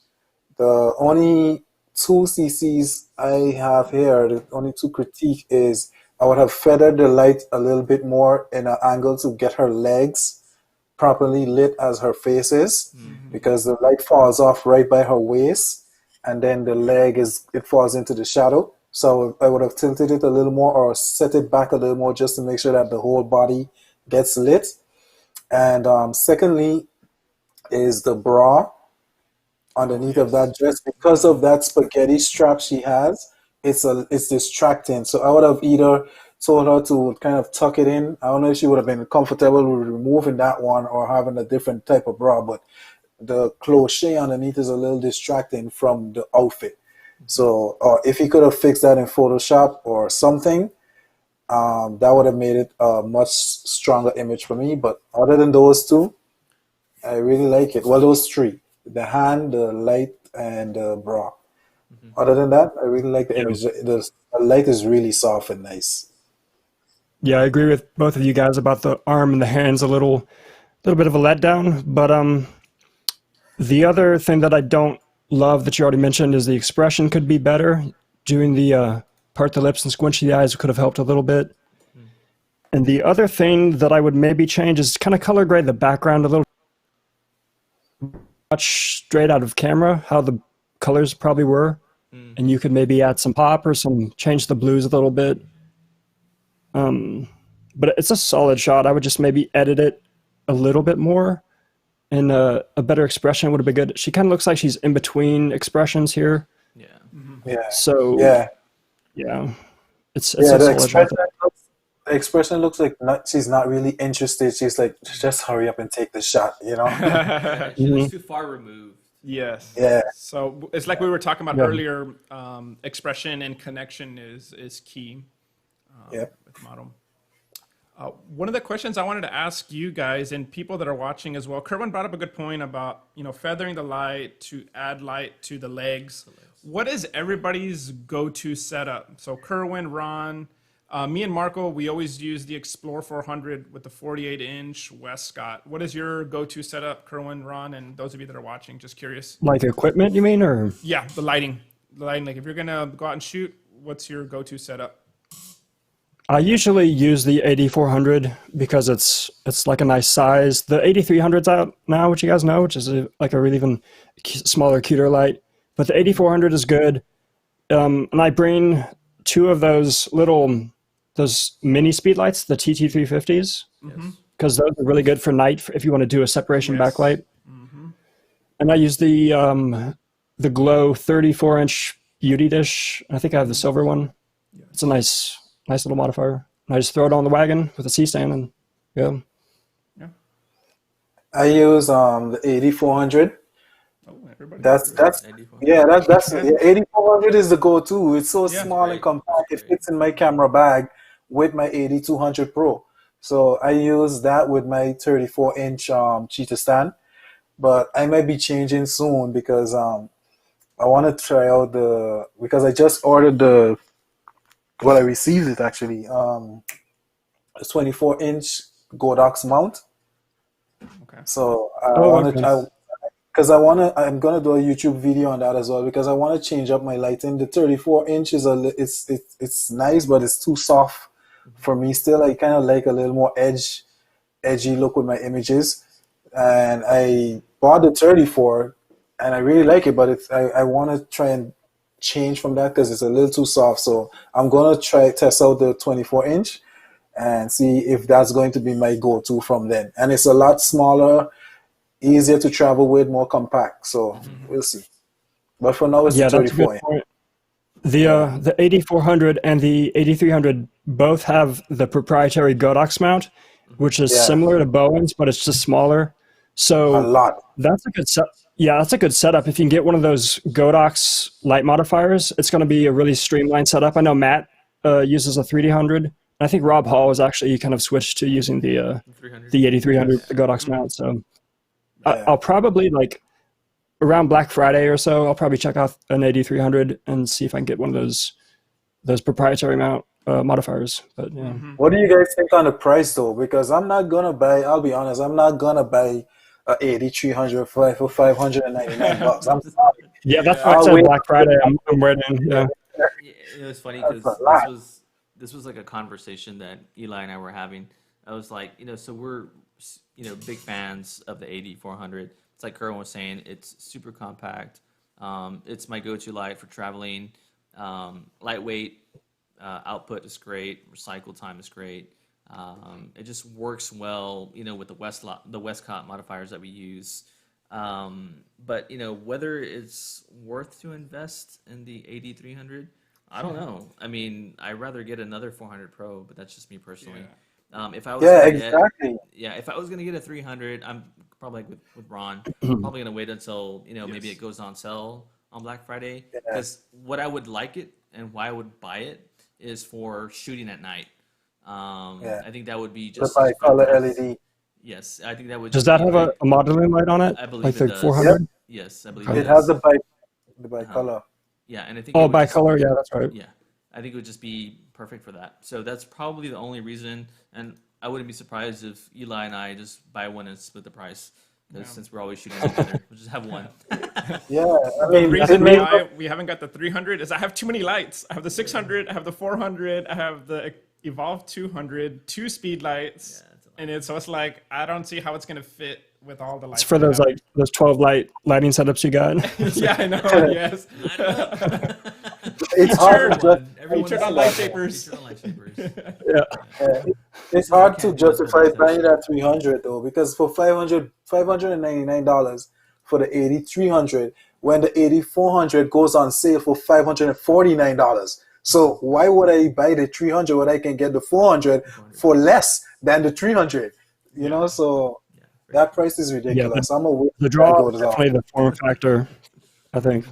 The only two CCs I have here, the only two critique is I would have feathered the light a little bit more in an angle to get her legs properly lit as her face is, because the light falls off right by her waist, and then the leg it falls into the shadow. So I would have tilted it a little more or set it back a little more just to make sure that the whole body gets lit. And secondly is the bra underneath of that dress, because of that spaghetti strap she has. It's distracting. So I would have either told her to kind of tuck it in. I don't know if she would have been comfortable with removing that one or having a different type of bra, but the crochet underneath is a little distracting from the outfit. So, or if he could have fixed that in Photoshop or something, that would have made it a much stronger image for me. But other than those two, I really like it. Well, those three: the hand, the light, and the bra. Other than that, I really like the image. The light is really soft and nice. Yeah, I agree with both of you guys about the arm and the hands. A little bit of a letdown, but the other thing that I don't love that you already mentioned is the expression could be better. Doing the part the lips and squinch the eyes could have helped a little bit. And the other thing that I would maybe change is kind of color grade the background a little much straight out of camera, how the colors probably were. And you could maybe add some pop or change the blues a little bit. But it's a solid shot. I would just maybe edit it a little bit more, and a better expression would have been good. She kind of looks like she's in between expressions here. Yeah. Yeah. So Yeah. It's Yeah, a the solid shot. expression looks like she's not really interested. She's like, just hurry up and take the shot, you know? She looks too far removed. Yes. Yeah. So it's like we were talking about earlier. Expression and connection is key. Yep. With the model. One of the questions I wanted to ask you guys and people that are watching as well, Kerwan brought up a good point about feathering the light to add light to the legs. What is everybody's go-to setup? So Kerwan, Ron, me and Marco, we always use the Explore 400 with the 48-inch Westcott. What is your go-to setup, Kerwan, Ron, and those of you that are watching? Just curious. Like equipment, you mean, or? Yeah, the lighting. Like if you're gonna go out and shoot, what's your go-to setup? I usually use the 8400 because it's like a nice size. The 8300's out now, which you guys know, which is like a really even smaller, cuter light. But the 8400 is good. And I bring two of those mini speed lights, the TT350s, because those are really good for night if you want to do a separation backlight. And I use the Glow 34-inch beauty dish. I think I have the silver one. It's a nice little modifier. And I just throw it on the wagon with a C-stand and go. I use the 8400. Oh, everybody. That's 8400 is the go-to. It's so small and compact. It fits in my camera bag with my 8200 Pro. So I use that with my 34-inch cheetah stand. But I might be changing soon because I want to try out because I just ordered I received it actually. A 24-inch Godox mount. Okay. So I'm gonna do a YouTube video on that as well because I want to change up my lighting. The 34-inch is it's nice, but it's too soft for me. Still, I kind of like a little more edgy look with my images. And I bought the 34, and I really like it, but I want to try and change from that because it's a little too soft. So I'm gonna test out the 24-inch and see if that's going to be my go-to from then. And it's a lot smaller, easier to travel with, more compact. So we'll see. But for now, it's the 34 inch. The 8400 and the 8300 both have the proprietary Godox mount, which is similar to Bowen's, but it's just smaller. So a lot. That's a good set. Yeah, that's a good setup. If you can get one of those Godox light modifiers, it's going to be a really streamlined setup. I know Matt uses a 3D100. I think Rob Hall has actually kind of switched to using the 8300, the Godox mount. So I'll probably around Black Friday or so, I'll probably check out an 8300 and see if I can get one of those those proprietary mount modifiers. But yeah, What do you guys think on the price though? Because I'm not gonna buy. I'll be honest. I'm not gonna buy a 8300 for $599. I'm sorry. yeah, that's why I Yeah. I'll said wait. Black Friday. I'm waiting. Yeah, Yeah, it was funny That's because a lot. this was like a conversation that Eli and I were having. I was like, so we're big fans of the 8400. It's like Kerwin was saying, it's super compact. It's my go-to light for traveling. Lightweight, output is great. Recycle time is great. It just works well, with the Westcott modifiers that we use. But whether it's worth to invest in the 8300, I don't know. I mean, I'd rather get another 400 Pro, but that's just me personally. If I was Yeah, gonna get, exactly. yeah, if I was gonna get a 300, I'm probably like with Ron, probably gonna wait until maybe it goes on sale on Black Friday. Because what I would like it and why I would buy it is for shooting at night. Yeah. I think that would be The just bicolor fantastic. LED. Yes, I think that would does just that be have great. a modeling light on it? I believe Like it the does. 400? Yes, I believe Okay. it It has does. the Uh-huh. bicolor. Yeah, and I think it Oh, would just bicolor. Yeah, that's right. yeah, I think it would just be perfect for that. So that's probably the only reason, and I wouldn't be surprised if Eli and I just buy one and split the price. Because since we're always shooting together, we'll just have one. Yeah, I The mean, reason didn't why we haven't got the 300 is I have too many lights. I have the 600, I have the 400, I have the Evolve 200, two speed lights, Yeah, it's a lot. and it's like I don't see how it's gonna fit with all the lights. It's for we those have. those 12 lighting setups you got. Yeah, I know. Yes. Light 'em up. it's hard to just Everyone turn on is- lightsabers. You turn on lightsabers. Yeah. it's hard to can't do that justify for buying that 300 though, because for $599 for the 8300, when the 8400 goes on sale for $549. So why would I buy the 300 when I can get the 400 for less than the 300? You know, so Yeah, that price is ridiculous. I'm gonna wait The till I draw go is to the definitely the form factor, I think.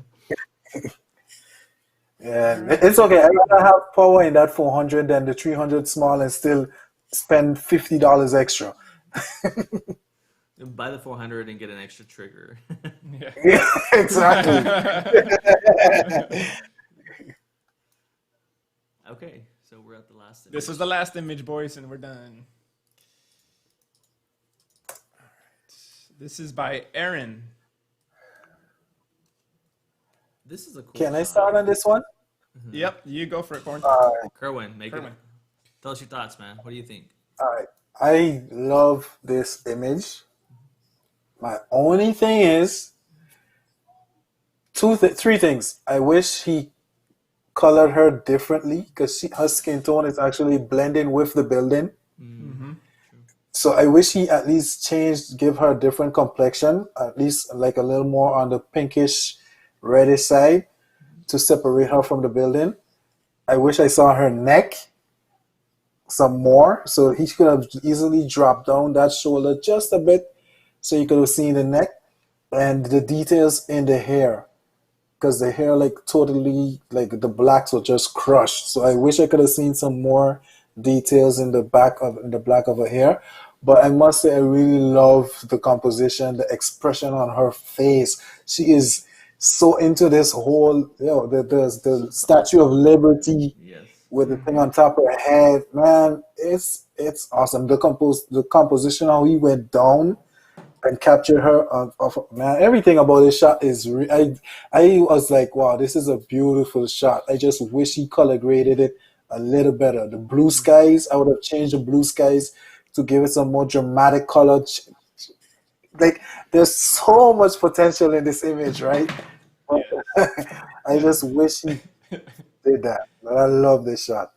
Yeah, it's okay. I'd rather have power in that 400 than the 300 small and still spend $50 extra. buy the 400 and get an extra trigger. Yeah, exactly. Okay, so we're at the last. This is the last image, boys, and we're done. All right. This is by Aaron. This is a cool. Can I shot. start on this one? Yep, you go for it, Corn. Kerwin, make Kerwin. it. Tell us your thoughts, man. What do you think? All right. I love this image. My only thing is three things. I wish he colored her differently because her skin tone is actually blending with the building. So I wish he at least changed, give her a different complexion, at least like a little more on the pinkish, reddish side to separate her from the building. I wish I saw her neck some more, so he could have easily dropped down that shoulder just a bit, so you could have seen the neck and the details in the hair, because the hair like totally like the blacks were just crushed. So I wish I could have seen some more details in the black of her hair. But I must say I really love the composition, the expression on her face. She is so into this whole, the Statue of Liberty Yes. with the thing on top of her head. Man, it's awesome. The composition, how he went down and captured her man, everything about this shot is I was like, wow, this is a beautiful shot. I just wish he color graded it a little better. The blue skies, I would have changed the blue skies to give it some more dramatic color. Like, there's so much potential in this image, right? I just wish he did that. But I love this shot.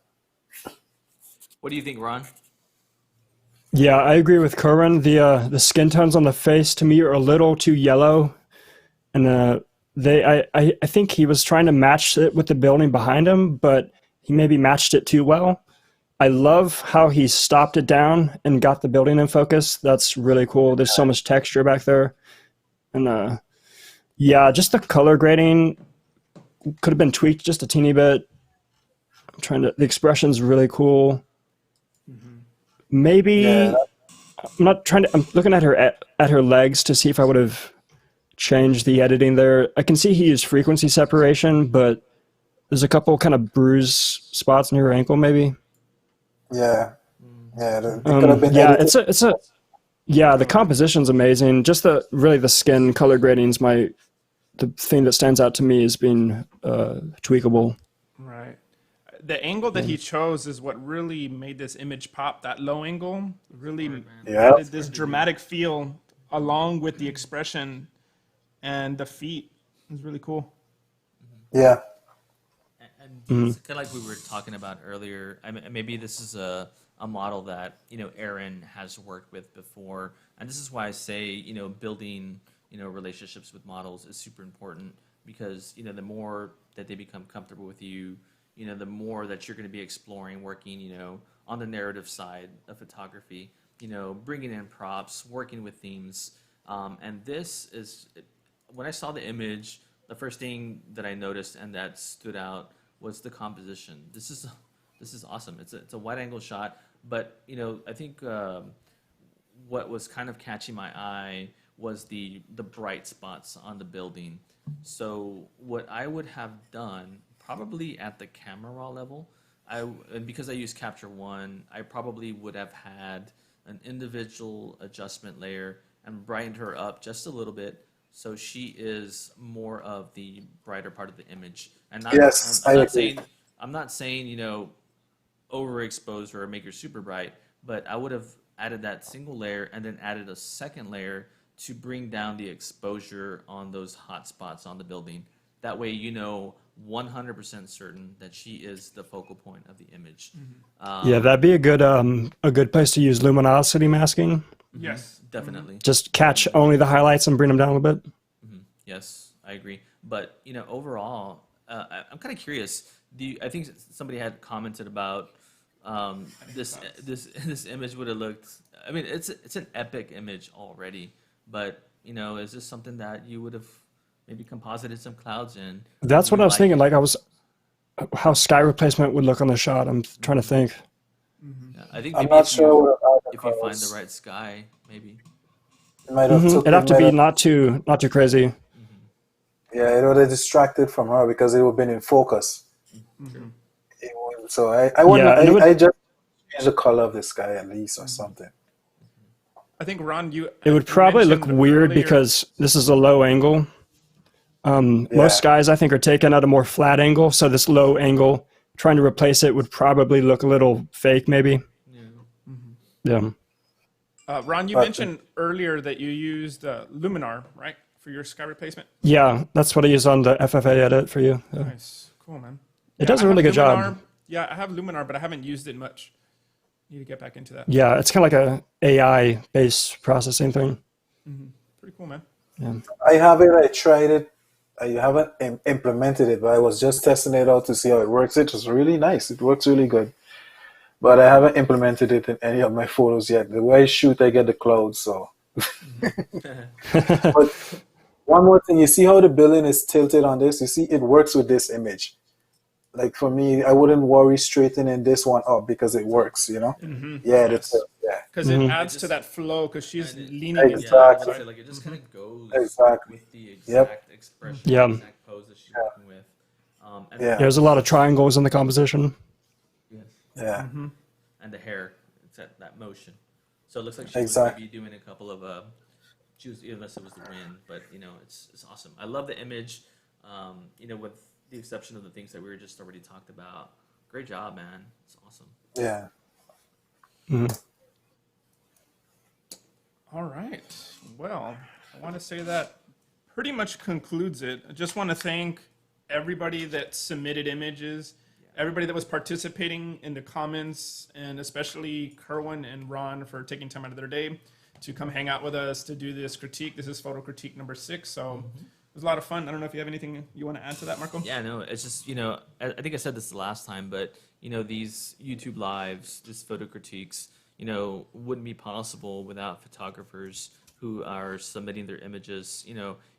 What do you think, Ron? Yeah, I agree with Kerwin. The skin tones on the face to me are a little too yellow, and I think he was trying to match it with the building behind him, but he maybe matched it too well. I love how he stopped it down and got the building in focus. That's really cool. There's so much texture back there, and yeah, just the color grading could have been tweaked just a teeny bit. The expression's really cool. Maybe Yeah. I'm looking at her legs to see if I would have changed the editing there. I can see he used frequency separation, but There's a couple kind of bruise spots near your ankle, maybe. Yeah, yeah. They could have been Yeah, edited. yeah. The composition's amazing. Just the skin color grading's the thing that stands out to me as being tweakable. Right. The angle that he chose is what really made this image pop. That low angle really Yeah. added this dramatic feel along with the expression and the feet. It was really cool. Yeah, And it's kind of like we were talking about earlier. I mean, maybe this is a model that Aaron has worked with before, and this is why I say building relationships with models is super important because the more that they become comfortable with you, the more that you're going to be exploring working on the narrative side of photography, bringing in props, working with themes, and this is when I saw the image, the first thing that I noticed and that stood out was the composition. This is awesome. It's a wide angle shot, but I think what was kind of catching my eye was the bright spots on the building. So what I would have done probably at the camera raw level, and because I use Capture One, I probably would have had an individual adjustment layer and brightened her up just a little bit so she is more of the brighter part of the image. And Yes, I'm I not agree. saying overexpose her or make her super bright, but I would have added that single layer and then added a second layer to bring down the exposure on those hot spots on the building. That way, 100% certain that she is the focal point of the image. Yeah, that'd be a good place to use luminosity masking. Yes. Definitely. Just catch only the highlights and bring them down a little bit. Yes, I agree. But overall, I'm kind of curious. I think somebody had commented about this image would have looked. I mean, it's an epic image already. But is this something that you would have maybe composited some clouds in? That's You what I was thinking. it? Like how sky replacement would look on the shot. I'm trying to think. Yeah, I think I'm maybe not sure what if you find the right sky, maybe. It might have took. It'd have It to might be have, not too crazy. yeah, it would have distracted from her because it would have been in focus. True. So I wouldn't. Yeah, and it would- I just change the color of the sky at least or something. I think Ron, It would probably look mentioned weird earlier- because this is a low angle. Yeah. Most skies, I think, are taken at a more flat angle. So this low angle, trying to replace it would probably look a little fake, maybe. Yeah. Ron, you mentioned earlier that you used Luminar, right, for your sky replacement. Yeah, that's what I use on the FFA edit for you. Yeah. Nice, cool, man. It does a I really have good job. Luminar. Yeah, I have Luminar, but I haven't used it much. Need to get back into that. Yeah, it's kind of like a AI-based processing thing. Pretty cool, man. I have it. I tried it. I haven't implemented it, but I was just testing it out to see how it works. It was really nice. It works really good. But I haven't implemented it in any of my photos yet. The way I shoot, I get the clouds. So, but one more thing, you see how the building is tilted on this? You see, it works with this image. Like for me, I wouldn't worry straightening this one up because it works. Yeah, that's it. Yeah, Because it adds to just- that flow. Because she's And it- leaning. Yeah, I was Exactly. gonna say, like it just kind of goes Exactly. with the Yep. exact expression, Yeah. the exact pose that she's working with. And Yeah. There's a lot of triangles in the composition. yes. yeah, And the hair, it's that motion. So it looks like she Exactly. was maybe doing a couple of unless it was the wind, but it's awesome. I love the image. With the exception of the things that we were just already talked about. Great job, man. It's awesome. yeah. All right. Well, I want to say that pretty much concludes it. I just want to thank everybody that submitted images, everybody that was participating in the comments, and especially Kerwan and Ron for taking time out of their day to come hang out with us to do this critique. This is photo critique number 6. So it was a lot of fun. I don't know if you have anything you want to add to that, Marco? Yeah, no, it's just, I think I said this the last time, but, these YouTube lives, these photo critiques, wouldn't be possible without photographers who are submitting their images,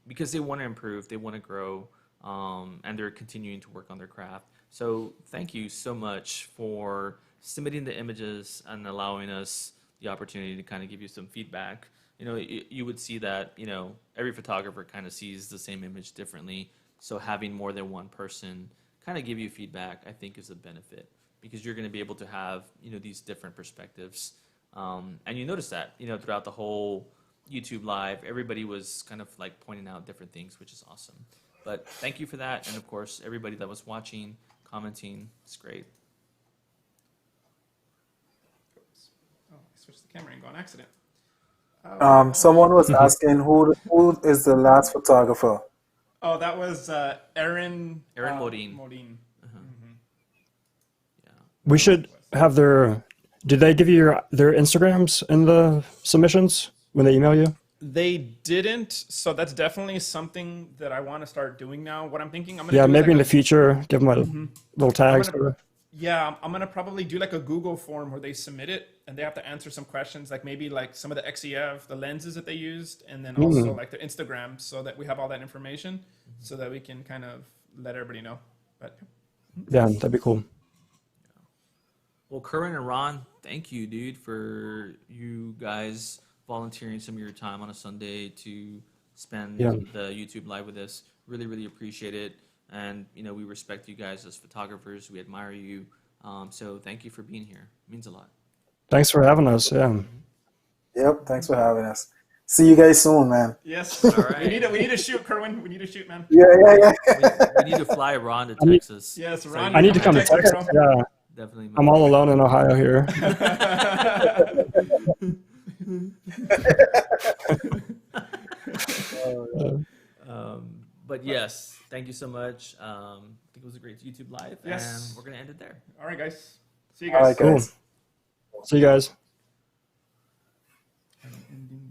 because they want to improve, they want to grow, and they're continuing to work on their craft. So thank you so much for submitting the images and allowing us the opportunity to kind of give you some feedback. You would see that, every photographer kind of sees the same image differently. So having more than one person kind of give you feedback, I think is a benefit, because you're going to be able to have, these different perspectives. And you notice that, throughout the whole YouTube live, everybody was kind of like pointing out different things, which is awesome. But thank you for that. And of course, everybody that was watching, commenting, it's great. Oh, I switched the camera angle on accident. Someone was asking who is the last photographer. Oh, that was Aaron. Aaron Modin. Modin. Yeah. We should have their. Did they give you their Instagrams in the submissions when they email you? They didn't, so that's definitely something that I want to start doing now. What I'm thinking, I'm gonna Yeah, do maybe like in the future, give them a little tags. I'm gonna probably do like a Google form where they submit it and they have to answer some questions, like maybe like some of the XEF, the lenses that they used, and then also like their Instagram, so that we have all that information, so that we can kind of let everybody know. But Yeah, that'd be cool. Well, Kerwan and Ron, thank you, dude, for you guys volunteering some of your time on a Sunday to spend the YouTube live with us. Really, really appreciate it. And, we respect you guys as photographers. We admire you. So thank you for being here. It means a lot. Thanks for having us. Yeah. Yep, thanks for having us. See you guys soon, man. yes, All right. we need to shoot, Kerwin. We need to shoot, man. Yeah. We need to fly Ron to Texas. Yes, So Ron. you I need to come come to Texas. Yeah. Definitely. I'm all alone in Ohio here. But yes, thank you so much. I think it was a great YouTube live. Yes. And we're going to end it there. All right, guys. See you All guys. right, guys. See you guys.